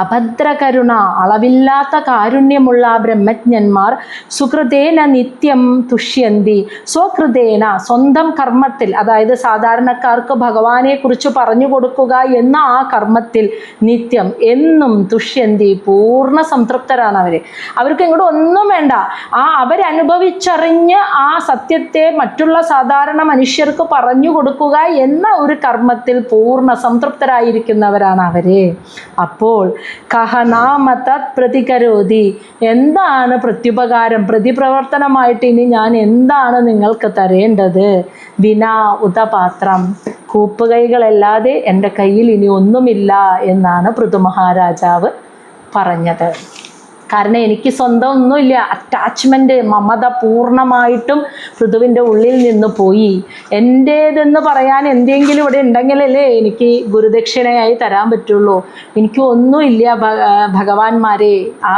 അഭദ്രകരുണ അളവില്ലാത്ത കാരുണ്യമുള്ള ബ്രഹ്മജ്ഞന്മാർ സുകൃതേന നിത്യം തുഷ്യന്തി സ്വകൃതേന സ്വന്തം കർമ്മത്തിൽ, അതായത് സാധാരണക്കാർക്ക് ഭഗവാനെ കുറിച്ച് പറഞ്ഞു കൊടുക്കുക എന്ന ആ കർമ്മത്തിൽ നിത്യം എന്നും തുഷ്യന്തി പൂർണ്ണ സംതൃപ്തരാണ് അവർക്ക് ഇങ്ങോട്ട് ഒന്നും വേണ്ട. അവരനുഭവിച്ചറിഞ്ഞ് ആ സത്യത്തെ മറ്റുള്ള സാധാരണ മനുഷ്യർക്ക് പറഞ്ഞു കൊടുക്കുക എന്ന ഒരു കർമ്മത്തിൽ പൂർണ്ണ സംതൃപ്തരായിരിക്കുന്നവരാണ് അവര്. അപ്പോൾ കഹനാമ തത് പ്രതികരോതി എന്താണ് പ്രത്യുപകാരം, പ്രതിപ്രവർത്തനമായിട്ട് ഇനി ഞാൻ എന്താണ് നിങ്ങൾക്ക് തരേണ്ടത്? വിനാ ഉദപാത്രം കൂപ്പുകൈകളല്ലാതെ എൻ്റെ കയ്യിൽ ഇനി ഒന്നുമില്ല എന്നാണ് പൃഥു മഹാരാജാവ് പറഞ്ഞത്. കാരണം എനിക്ക് സ്വന്തം ഒന്നുമില്ല. അറ്റാച്ച്മെൻറ്റ്, മമത പൂർണ്ണമായിട്ടും പൃഥുവിൻ്റെ ഉള്ളിൽ നിന്ന് പോയി. എൻ്റേതെന്ന് പറയാൻ എന്തെങ്കിലും ഇവിടെ ഉണ്ടെങ്കിലല്ലേ എനിക്ക് ഗുരുദക്ഷിണയായി തരാൻ പറ്റുള്ളൂ. എനിക്ക് ഒന്നുമില്ല ഭഗവാന്മാരെ. ആ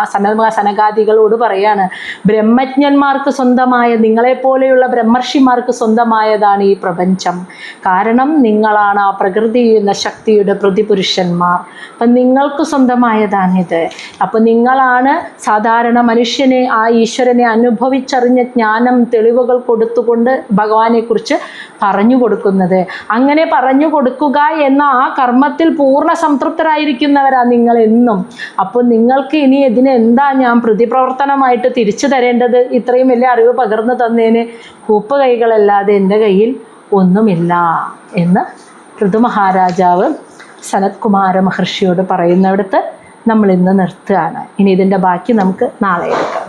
സനകാദികളോട് പറയാണ്, ബ്രഹ്മജ്ഞന്മാർക്ക് സ്വന്തമായ, നിങ്ങളെപ്പോലെയുള്ള ബ്രഹ്മർഷിമാർക്ക് സ്വന്തമായതാണ് ഈ പ്രപഞ്ചം. കാരണം നിങ്ങളാണ് ആ പ്രകൃതി എന്ന ശക്തിയുടെ പ്രതിപുരുഷന്മാർ. അപ്പം നിങ്ങൾക്ക് സ്വന്തമായതാണിത്. അപ്പം നിങ്ങളാണ് സാധാരണ മനുഷ്യനെ ആ ഈശ്വരനെ അനുഭവിച്ചറിഞ്ഞ ജ്ഞാനം തെളിവുകൾ കൊടുത്തുകൊണ്ട് ഭഗവാനെക്കുറിച്ച് പറഞ്ഞു കൊടുക്കുന്നത്. അങ്ങനെ പറഞ്ഞു കൊടുക്കുക എന്ന ആ കർമ്മത്തിൽ പൂർണ്ണ സംതൃപ്തരായിരിക്കുന്നവരാ നിങ്ങൾ എന്നും. അപ്പോൾ നിങ്ങൾക്ക് ഇനി ഇതിന് എന്താ ഞാൻ പ്രതിപ്രവർത്തനമായിട്ട് തിരിച്ചു തരേണ്ടത്? ഇത്രയും വലിയ അറിവ് പകർന്നു തന്നതിന് കൂപ്പ് കൈകളല്ലാതെ എൻ്റെ കയ്യിൽ ഒന്നുമില്ല എന്ന് പൃഥു മഹാരാജാവ് സനത്കുമാര മഹർഷിയോട് പറയുന്നിടത്ത് നമ്മൾ ഇന്ന് നിർത്തുകയാണ്. ഇനി ഇതിൻ്റെ ബാക്കി നമുക്ക് നാളെ എടുക്കാം.